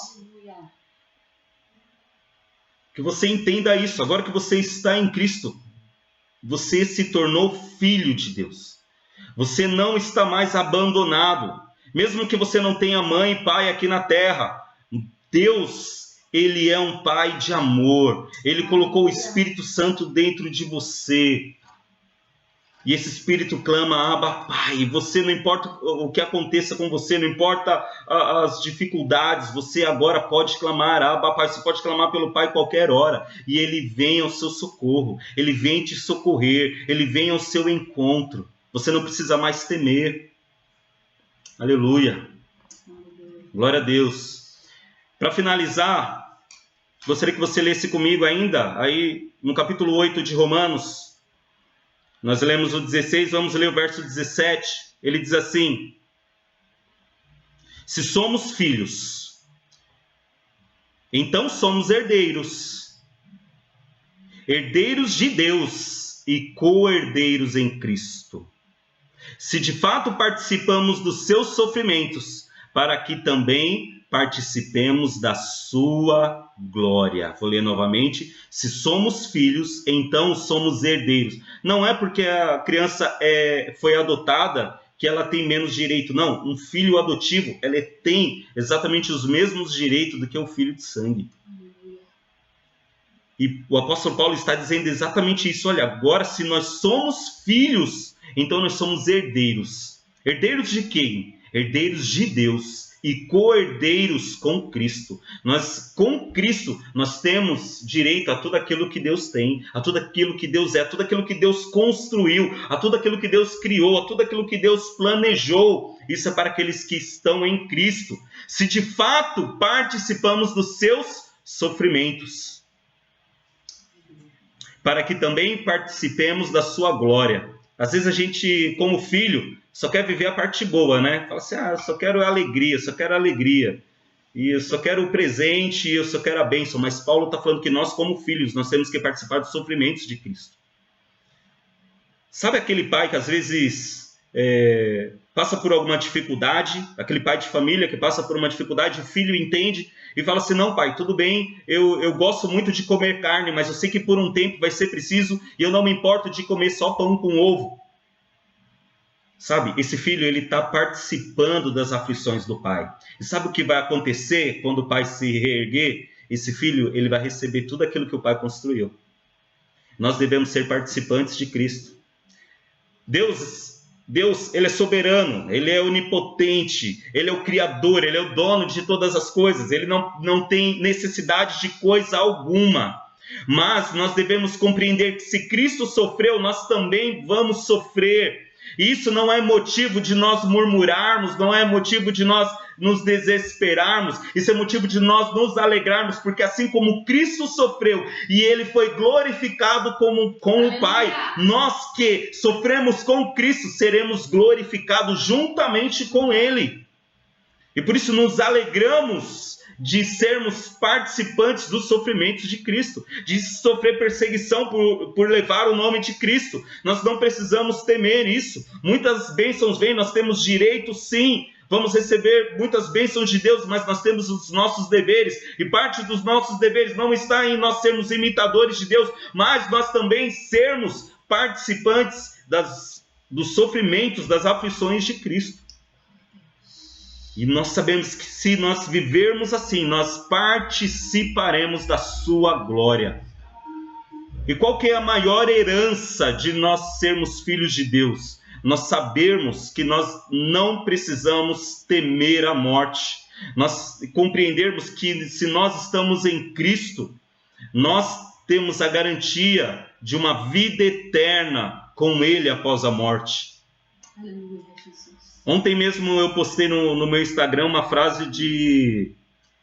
Que você entenda isso. Agora que você está em Cristo, você se tornou filho de Deus. Você não está mais abandonado. Mesmo que você não tenha mãe e pai aqui na terra, Deus, ele é um pai de amor. Ele colocou o Espírito Santo dentro de você. E esse Espírito clama, Abba, Pai. Você, não importa o que aconteça com você, não importa as dificuldades, você agora pode clamar, Abba, Pai. Você pode clamar pelo Pai qualquer hora. E ele vem ao seu socorro. Ele vem te socorrer. Ele vem ao seu encontro. Você não precisa mais temer. Aleluia. Glória a Deus. Para finalizar, gostaria que você lesse comigo ainda, aí no capítulo 8 de Romanos, nós lemos o 16, vamos ler o verso 17, ele diz assim: se somos filhos, então somos herdeiros, herdeiros de Deus e co-herdeiros em Cristo. Se de fato participamos dos seus sofrimentos, para que também participemos da sua glória. Vou ler novamente. Se somos filhos, então somos herdeiros. Não é porque a criança foi adotada que ela tem menos direito. Não, um filho adotivo, ela tem exatamente os mesmos direitos do que um filho de sangue. E o apóstolo Paulo está dizendo exatamente isso. Olha, agora se nós somos filhos, então nós somos herdeiros. Herdeiros de quem? Herdeiros de Deus e co-herdeiros com Cristo. Com Cristo, nós temos direito a tudo aquilo que Deus tem, a tudo aquilo que Deus é, a tudo aquilo que Deus construiu, a tudo aquilo que Deus criou, a tudo aquilo que Deus planejou. Isso é para aqueles que estão em Cristo. Se de fato participamos dos seus sofrimentos, para que também participemos da sua glória. Às vezes a gente, como filho, só quer viver a parte boa, né? Fala assim, eu só quero alegria, e eu só quero o presente, e eu só quero a bênção. Mas Paulo está falando que nós, como filhos, nós temos que participar dos sofrimentos de Cristo. Sabe aquele pai que às vezes passa por alguma dificuldade, aquele pai de família que passa por uma dificuldade, o filho entende e fala assim, não pai, tudo bem, eu gosto muito de comer carne, mas eu sei que por um tempo vai ser preciso e eu não me importo de comer só pão com ovo. Sabe, esse filho ele está participando das aflições do pai. E sabe o que vai acontecer quando o pai se reerguer? Esse filho ele vai receber tudo aquilo que o pai construiu. Nós devemos ser participantes de Cristo. Deus, ele é soberano, ele é onipotente, ele é o Criador, ele é o dono de todas as coisas, ele não tem necessidade de coisa alguma. Mas nós devemos compreender que se Cristo sofreu, nós também vamos sofrer. E isso não é motivo de nós murmurarmos, não é motivo de nós nos desesperarmos, isso é motivo de nós nos alegrarmos, porque assim como Cristo sofreu e Ele foi glorificado com o Pai, nós que sofremos com Cristo seremos glorificados juntamente com Ele. E por isso nos alegramos de sermos participantes dos sofrimentos de Cristo, de sofrer perseguição por levar o nome de Cristo. Nós não precisamos temer isso. Muitas bênçãos vêm, nós temos direito, sim, vamos receber muitas bênçãos de Deus, mas nós temos os nossos deveres, e parte dos nossos deveres não está em nós sermos imitadores de Deus, mas nós também sermos participantes dos sofrimentos, das aflições de Cristo. E nós sabemos que se nós vivermos assim, nós participaremos da sua glória. E qual que é a maior herança de nós sermos filhos de Deus? Nós sabermos que nós não precisamos temer a morte. Nós compreendermos que se nós estamos em Cristo, nós temos a garantia de uma vida eterna com Ele após a morte. Aleluia, Jesus. Ontem mesmo eu postei no meu Instagram uma frase de,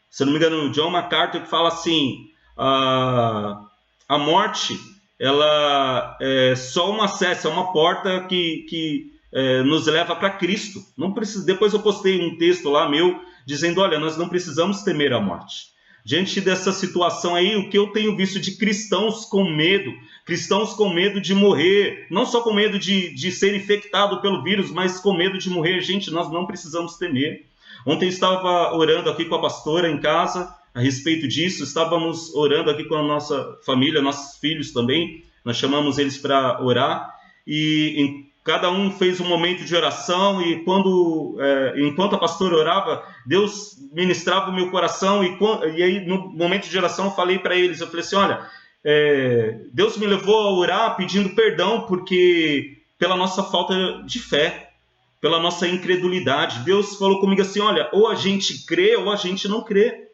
se eu não me engano, John MacArthur, que fala assim: a morte, ela é só um acesso, é uma porta que nos leva para Cristo. Não precisa. Depois eu postei um texto lá meu dizendo: olha, nós não precisamos temer a morte. Diante dessa situação aí, o que eu tenho visto de cristãos com medo de morrer, não só com medo de ser infectado pelo vírus, mas com medo de morrer. Gente, nós não precisamos temer. Ontem eu estava orando aqui com a pastora em casa a respeito disso, estávamos orando aqui com a nossa família, nossos filhos também, nós chamamos eles para orar, e cada um fez um momento de oração, e enquanto a pastora orava, Deus ministrava o meu coração, e aí no momento de oração eu falei para eles, eu falei assim: olha, Deus me levou a orar pedindo perdão pela nossa falta de fé, pela nossa incredulidade. Deus falou comigo assim: olha, ou a gente crê ou a gente não crê.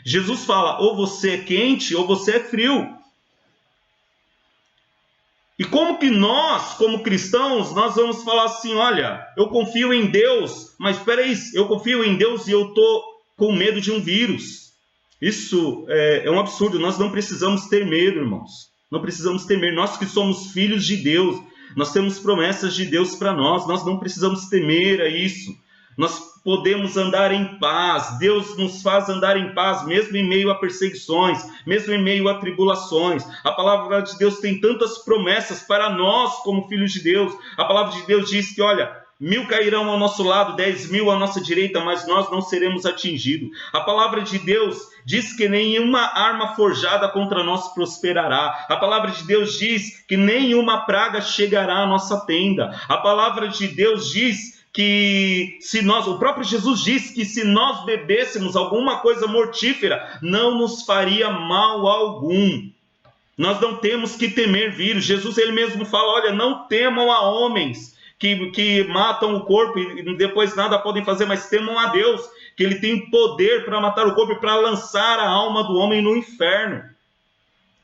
Jesus fala: ou você é quente ou você é frio. E como que nós, como cristãos, nós vamos falar assim: olha, eu confio em Deus, mas espera aí, eu confio em Deus e eu estou com medo de um vírus. Isso é um absurdo. Nós não precisamos ter medo, irmãos. Não precisamos temer. Nós que somos filhos de Deus, nós temos promessas de Deus para nós. Nós não precisamos temer a isso. Nós podemos andar em paz. Deus nos faz andar em paz, mesmo em meio a perseguições, mesmo em meio a tribulações. A palavra de Deus tem tantas promessas para nós como filhos de Deus. A palavra de Deus diz que, olha, 1000 cairão ao nosso lado, 10.000 à nossa direita, mas nós não seremos atingidos. A palavra de Deus diz que nenhuma arma forjada contra nós prosperará. A palavra de Deus diz que nenhuma praga chegará à nossa tenda. A palavra de Deus diz que o próprio Jesus diz que se nós bebêssemos alguma coisa mortífera, não nos faria mal algum. Nós não temos que temer vírus. Jesus ele mesmo fala: olha, não temam a homens que matam o corpo e depois nada podem fazer, mas temam a Deus, que Ele tem poder para matar o corpo e para lançar a alma do homem no inferno.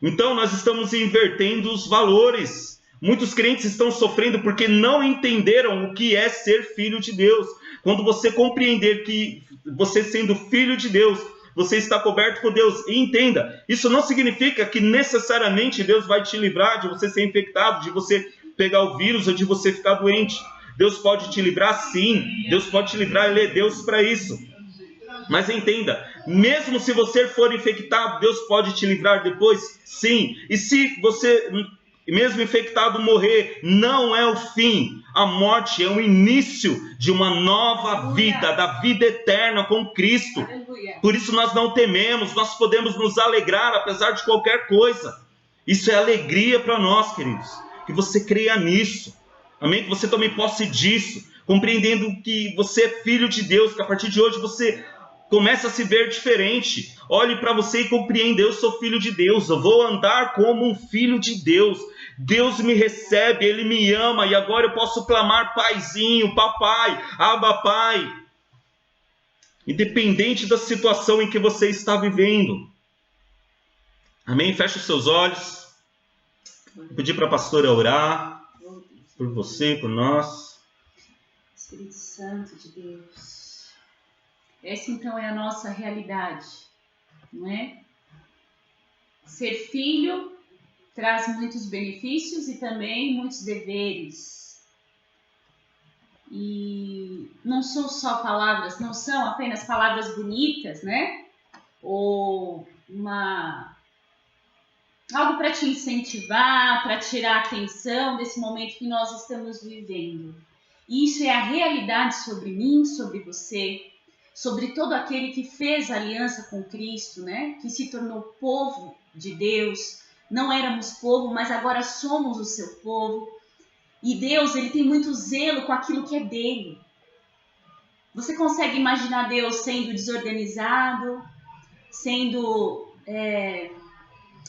Então nós estamos invertendo os valores. Muitos crentes estão sofrendo porque não entenderam o que é ser filho de Deus. Quando você compreender que você sendo filho de Deus, você está coberto por Deus. E entenda, isso não significa que necessariamente Deus vai te livrar de você ser infectado, de você pegar o vírus ou de você ficar doente. Deus pode te livrar, sim. Deus pode te livrar, Ele é Deus para isso. Mas entenda, mesmo se você for infectado, Deus pode te livrar depois, sim. E se você, mesmo infectado, morrer, não é o fim. A morte é o início de uma nova vida, da vida eterna com Cristo. Por isso nós não tememos, nós podemos nos alegrar apesar de qualquer coisa. Isso é alegria para nós, queridos. Que você creia nisso, amém? Que você tome posse disso, compreendendo que você é filho de Deus, que a partir de hoje você começa a se ver diferente. Olhe para você e compreenda: eu sou filho de Deus, eu vou andar como um filho de Deus. Deus me recebe, Ele me ama, e agora eu posso clamar paizinho, papai, Abba Pai, independente da situação em que você está vivendo. Amém? Feche os seus olhos. Vou pedir para a pastora orar por você, por nós. Espírito Santo de Deus. Essa então é a nossa realidade, não é? Ser filho traz muitos benefícios e também muitos deveres. E não são só palavras, não são apenas palavras bonitas, né? Ou algo para te incentivar, para tirar a atenção desse momento que nós estamos vivendo. E isso é a realidade sobre mim, sobre você, sobre todo aquele que fez aliança com Cristo, né? Que se tornou povo de Deus. Não éramos povo, mas agora somos o seu povo. E Deus, ele tem muito zelo com aquilo que é dele. Você consegue imaginar Deus sendo desorganizado, sendo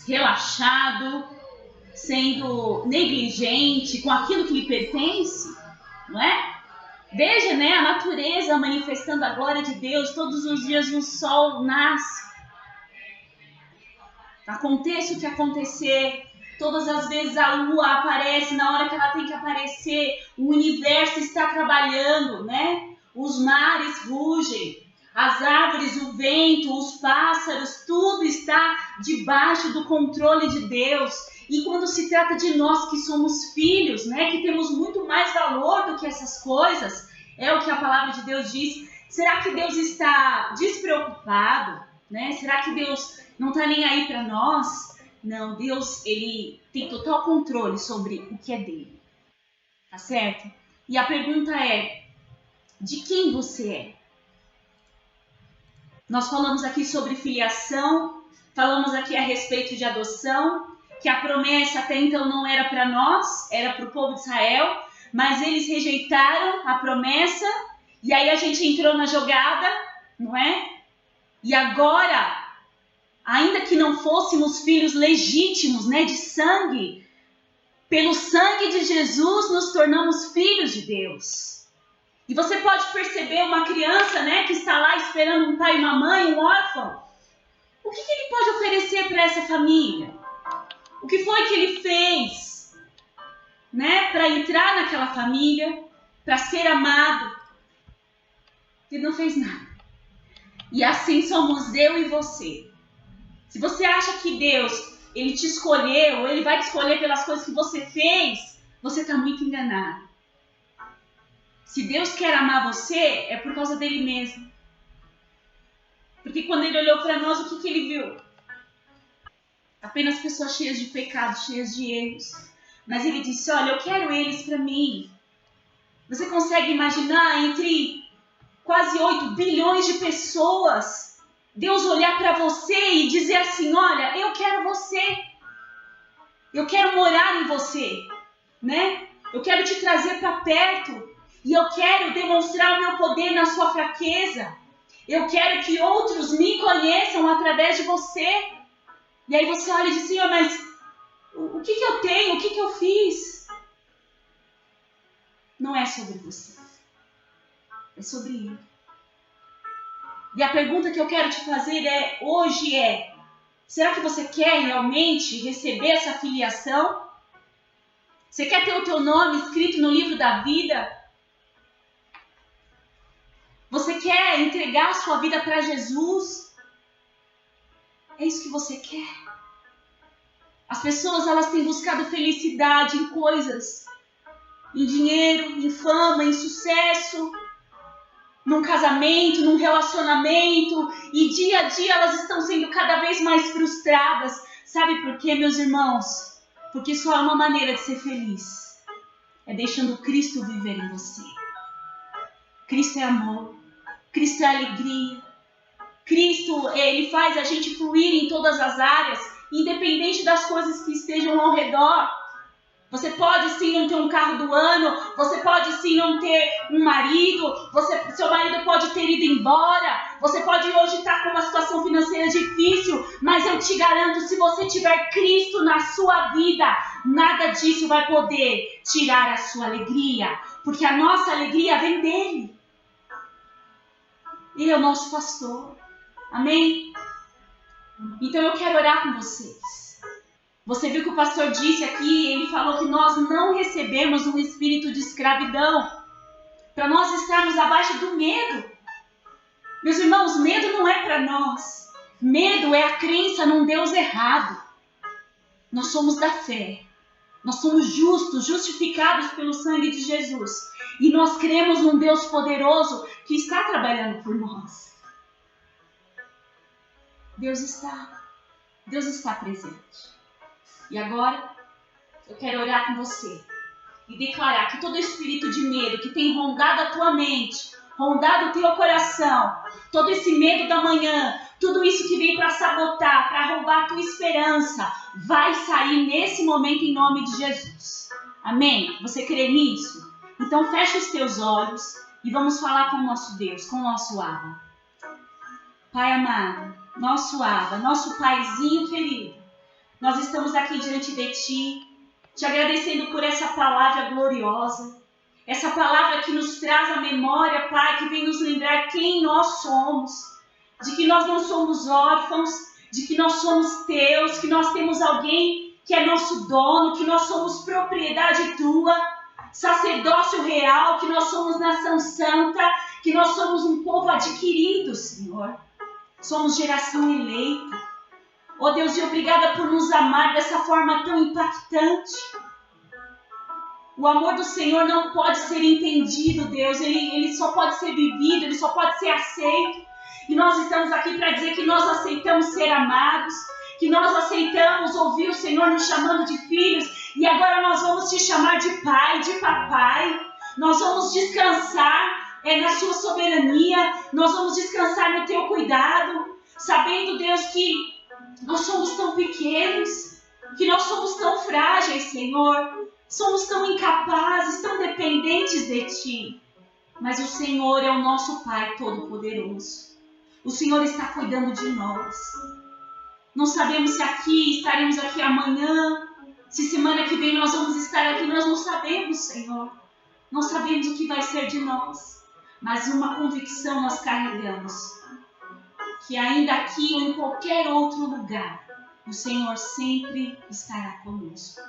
relaxado, sendo negligente com aquilo que lhe pertence? Não é? Veja, né, a natureza manifestando a glória de Deus. Todos os dias o sol nasce. Aconteça o que acontecer, todas as vezes a lua aparece na hora que ela tem que aparecer. O universo está trabalhando, né? Os mares rugem, as árvores, o vento, os pássaros, tudo está debaixo do controle de Deus. E quando se trata de nós que somos filhos, né, que temos muito mais valor do que essas coisas, é o que a palavra de Deus diz. Será que Deus está despreocupado? Né? Será que Deus não está nem aí para nós? Não, Deus, ele tem total controle sobre o que é dele. Tá certo? E a pergunta é, de quem você é? Nós falamos aqui sobre filiação, falamos aqui a respeito de adoção, que a promessa até então não era para nós, era para o povo de Israel, mas eles rejeitaram a promessa, e aí a gente entrou na jogada, não é? E agora, ainda que não fôssemos filhos legítimos, né, de sangue, pelo sangue de Jesus nos tornamos filhos de Deus. E você pode perceber uma criança, né, que está lá esperando um pai e uma mãe, um órfão. O que ele pode oferecer para essa família? O que foi que ele fez, né, para entrar naquela família, para ser amado? Ele não fez nada. E assim somos eu e você. Se você acha que Deus, ele te escolheu, ele vai te escolher pelas coisas que você fez, você está muito enganado. Se Deus quer amar você, é por causa dele mesmo. Porque quando ele olhou para nós, o que ele viu? Apenas pessoas cheias de pecados, cheias de erros. Mas ele disse, olha, eu quero eles para mim. Você consegue imaginar entre quase 8 bilhões de pessoas, Deus olhar para você e dizer assim, olha, eu quero você. Eu quero morar em você, né? Eu quero te trazer para perto. E eu quero demonstrar o meu poder na sua fraqueza. Eu quero que outros me conheçam através de você. E aí você olha e diz, Senhor, mas o que eu tenho? O que eu fiz? Não é sobre você. É sobre Ele. E a pergunta que eu quero te fazer hoje é, será que você quer realmente receber essa filiação? Você quer ter o teu nome escrito no livro da vida? Você quer entregar a sua vida para Jesus? É isso que você quer? As pessoas, elas têm buscado felicidade em coisas, em dinheiro, em fama, em sucesso, num casamento, num relacionamento, e dia a dia elas estão sendo cada vez mais frustradas. Sabe por quê, meus irmãos? Porque só há uma maneira de ser feliz. É deixando Cristo viver em você. Cristo é amor. Cristo é alegria. Cristo, ele faz a gente fluir em todas as áreas, independente das coisas que estejam ao redor. Você pode sim não ter um carro do ano, você pode sim não ter um marido, seu marido pode ter ido embora, você pode hoje estar com uma situação financeira difícil, mas eu te garanto, se você tiver Cristo na sua vida, nada disso vai poder tirar a sua alegria, porque a nossa alegria vem dele. Ele é o nosso pastor. Amém? Então eu quero orar com vocês. Você viu que o pastor disse aqui, ele falou que nós não recebemos um espírito de escravidão, para nós estarmos abaixo do medo. Meus irmãos, medo não é para nós. Medo é a crença num Deus errado. Nós somos da fé. Nós somos justos, justificados pelo sangue de Jesus. E nós cremos num Deus poderoso que está trabalhando por nós. Deus está presente. E agora, eu quero orar com você e declarar que todo espírito de medo que tem rondado a tua mente, rondado o teu coração, todo esse medo da manhã, tudo isso que vem para sabotar, para roubar a tua esperança, vai sair nesse momento em nome de Jesus. Amém? Você crê nisso? Então fecha os teus olhos e vamos falar com o nosso Deus, com o nosso Abba. Pai amado, nosso Abba, nosso Paizinho querido, nós estamos aqui diante de Ti, te agradecendo por essa palavra gloriosa, essa palavra que nos traz a memória, Pai, que vem nos lembrar quem nós somos, de que nós não somos órfãos, de que nós somos Teus, que nós temos alguém que é nosso dono, que nós somos propriedade Tua, sacerdócio real, que nós somos nação santa, que nós somos um povo adquirido, Senhor. Somos geração eleita. Oh Deus, e obrigada por nos amar dessa forma tão impactante. O amor do Senhor não pode ser entendido, Deus. Ele só pode ser vivido, ele só pode ser aceito. E nós estamos aqui para dizer que nós aceitamos ser amados, que nós aceitamos ouvir o Senhor nos chamando de filhos. E agora nós vamos te chamar de pai, de papai. Nós vamos descansar na sua soberania. Nós vamos descansar no teu cuidado, sabendo, Deus, que nós somos tão pequenos, que nós somos tão frágeis, Senhor. Somos tão incapazes, tão dependentes de Ti. Mas o Senhor é o nosso Pai Todo-Poderoso. O Senhor está cuidando de nós. Não sabemos se estaremos aqui amanhã, se semana que vem nós vamos estar aqui. Nós não sabemos, Senhor. Não sabemos o que vai ser de nós. Mas uma convicção nós carregamos. Que ainda aqui ou em qualquer outro lugar, o Senhor sempre estará conosco.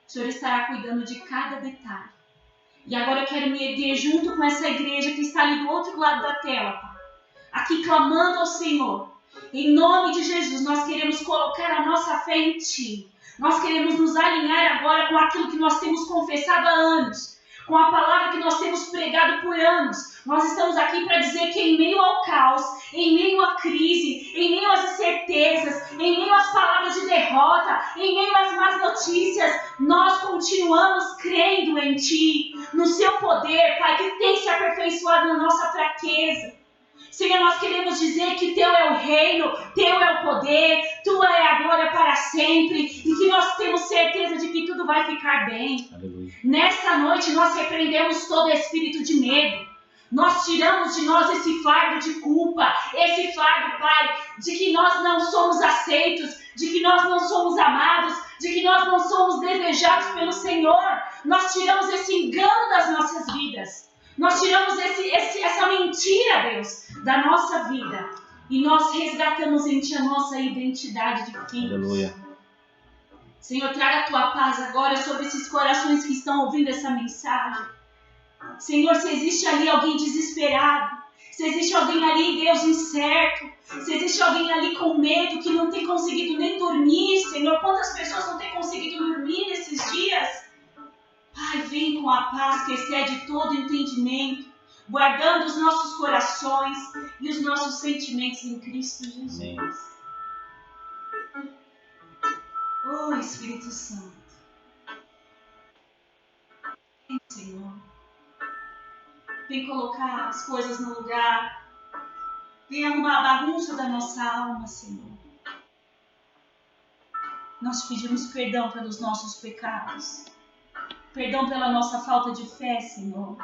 O Senhor estará cuidando de cada detalhe. E agora eu quero me erguer junto com essa igreja que está ali do outro lado da tela, Pai. Aqui clamando ao Senhor. Em nome de Jesus, nós queremos colocar a nossa fé em Ti. Nós queremos nos alinhar agora com aquilo que nós temos confessado há anos. Com a palavra que nós temos pregado por anos. Nós estamos aqui para dizer que em meio ao caos, em meio à crise, em meio às incertezas, em meio às palavras de derrota, em meio às más notícias, nós continuamos crendo em Ti, no Seu poder, Pai, que tem se aperfeiçoado na nossa fraqueza. Senhor, nós queremos dizer que Teu é o reino, Teu é o poder, Tua é a glória para sempre, e que nós temos certeza de que tudo vai ficar bem. Aleluia. Nesta noite nós repreendemos todo espírito de medo. Nós tiramos de nós esse fardo de culpa, esse fardo, Pai, de que nós não somos aceitos, de que nós não somos amados, de que nós não somos desejados pelo Senhor. Nós tiramos esse engano das nossas vidas. Nós tiramos essa mentira, Deus, da nossa vida. E nós resgatamos em Ti a nossa identidade de filhos. Aleluia. Senhor, traga a Tua paz agora sobre esses corações que estão ouvindo essa mensagem. Senhor, se existe ali alguém desesperado, se existe alguém ali, Deus, incerto, se existe alguém ali com medo, que não tem conseguido nem dormir, Senhor, quantas pessoas não têm conseguido dormir nesses dias? Pai, vem com a paz que excede todo entendimento, guardando os nossos corações e os nossos sentimentos em Cristo Jesus. Amém. Oh, Espírito Santo. Vem, Senhor. Vem colocar as coisas no lugar. Vem arrumar a bagunça da nossa alma, Senhor. Nós pedimos perdão pelos nossos pecados. Perdão pela nossa falta de fé, Senhor.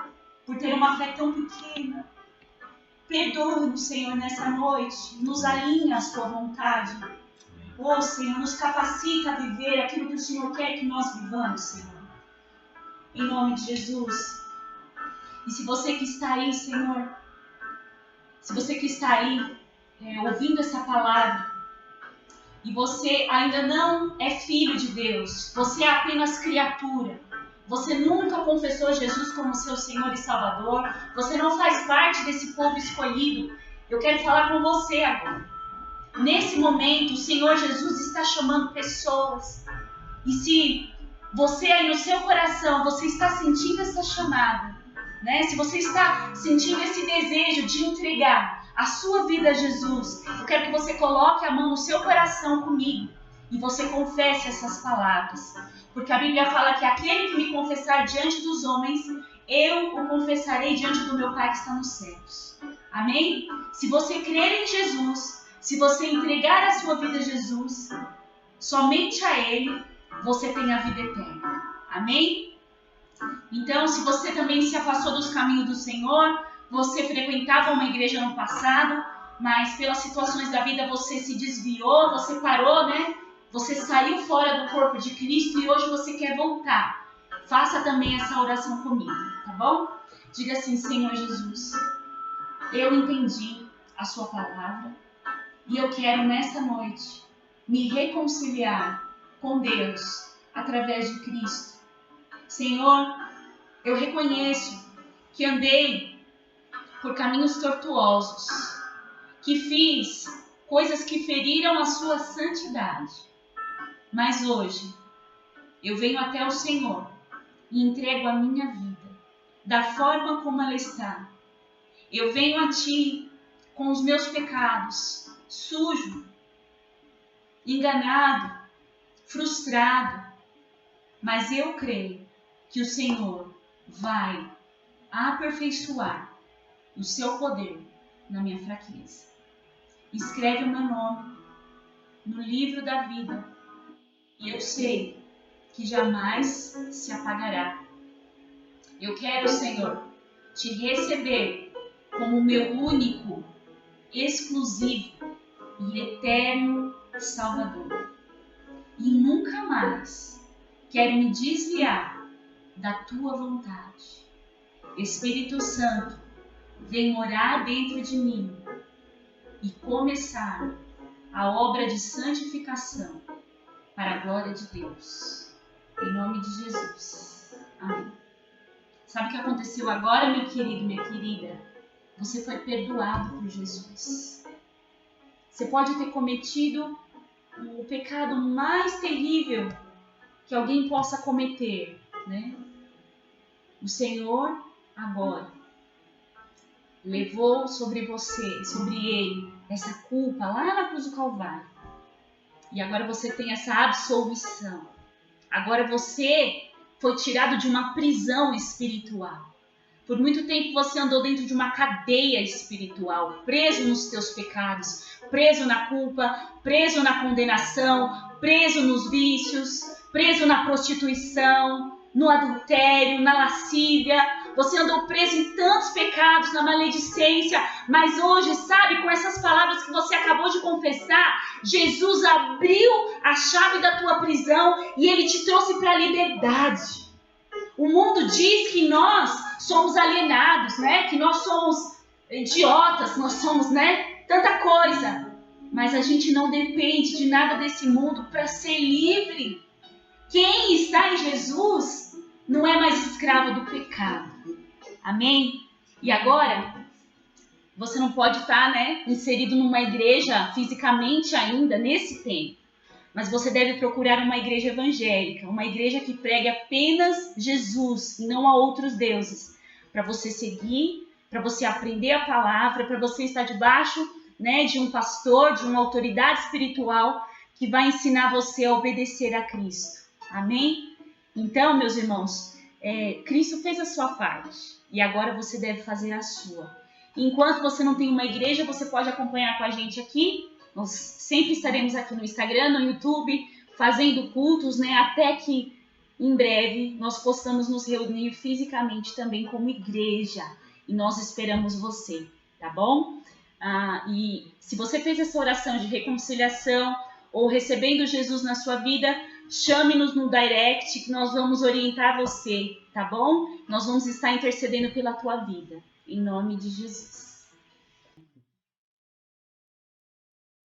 Por ter uma fé tão pequena. Perdoa-nos, Senhor, nessa noite. Nos alinha à Sua vontade. Oh, Senhor, nos capacita a viver aquilo que o Senhor quer que nós vivamos, Senhor. Em nome de Jesus. E se você que está aí, Senhor, se você que está aí ouvindo essa palavra, e você ainda não é filho de Deus, você é apenas criatura, você nunca confessou Jesus como seu Senhor e Salvador, você não faz parte desse povo escolhido, eu quero falar com você agora. Nesse momento, o Senhor Jesus está chamando pessoas. E se você aí no seu coração, você está sentindo essa chamada, né? Se você está sentindo esse desejo de entregar a sua vida a Jesus, eu quero que você coloque a mão no seu coração comigo e você confesse essas palavras. Porque a Bíblia fala que aquele que me confessar diante dos homens, eu o confessarei diante do meu Pai que está nos céus. Amém? Se você crer em Jesus, se você entregar a sua vida a Jesus, somente a Ele, você tem a vida eterna. Amém? Então, se você também se afastou dos caminhos do Senhor, você frequentava uma igreja no passado, mas pelas situações da vida você se desviou, você parou, né? Você saiu fora do corpo de Cristo e hoje você quer voltar. Faça também essa oração comigo, tá bom? Diga assim: Senhor Jesus, eu entendi a sua palavra e eu quero nesta noite me reconciliar com Deus através de Cristo. Senhor, eu reconheço que andei por caminhos tortuosos, que fiz coisas que feriram a sua santidade. Mas hoje eu venho até o Senhor e entrego a minha vida da forma como ela está. Eu venho a Ti com os meus pecados, sujo, enganado, frustrado, mas eu creio que o Senhor vai aperfeiçoar o seu poder na minha fraqueza. Escreve o meu nome no livro da vida e eu sei que jamais se apagará. Eu quero, Senhor, te receber como meu único, exclusivo e eterno Salvador. E nunca mais quero me desviar da tua vontade. Espírito Santo, vem morar dentro de mim e começar a obra de santificação para a glória de Deus. Em nome de Jesus. Amém. Sabe o que aconteceu agora, meu querido, minha querida? Você foi perdoado por Jesus. Você pode ter cometido o pecado mais terrível que alguém possa cometer, né? O Senhor agora levou sobre você, sobre ele, essa culpa lá na cruz do Calvário. E agora você tem essa absolvição. Agora você foi tirado de uma prisão espiritual. Por muito tempo você andou dentro de uma cadeia espiritual, preso nos teus pecados, preso na culpa, preso na condenação, preso nos vícios, preso na prostituição, no adultério, na lascívia. Você andou preso em tantos pecados, na maledicência, mas hoje, sabe, com essas palavras que você acabou de confessar, Jesus abriu a chave da tua prisão e Ele te trouxe para a liberdade. O mundo diz que nós somos alienados, né? Que nós somos idiotas, nós somos, né? Tanta coisa. Mas a gente não depende de nada desse mundo para ser livre. Quem está em Jesus não é mais escravo do pecado. Amém? E agora, você não pode estar, né, inserido numa igreja fisicamente ainda nesse tempo. Mas você deve procurar uma igreja evangélica, uma igreja que pregue apenas Jesus e não a outros deuses, para você seguir, para você aprender a palavra, para você estar debaixo, né, de um pastor, de uma autoridade espiritual que vai ensinar você a obedecer a Cristo. Amém? Então, meus irmãos, Cristo fez a sua parte e agora você deve fazer a sua. Enquanto você não tem uma igreja, você pode acompanhar com a gente aqui. Nós sempre estaremos aqui no Instagram, no YouTube, fazendo cultos, né? Até que em breve nós possamos nos reunir fisicamente também como igreja. E nós esperamos você, tá bom? E se você fez essa oração de reconciliação ou recebendo Jesus na sua vida, chame-nos no direct que nós vamos orientar você, tá bom? Nós vamos estar intercedendo pela tua vida, em nome de Jesus.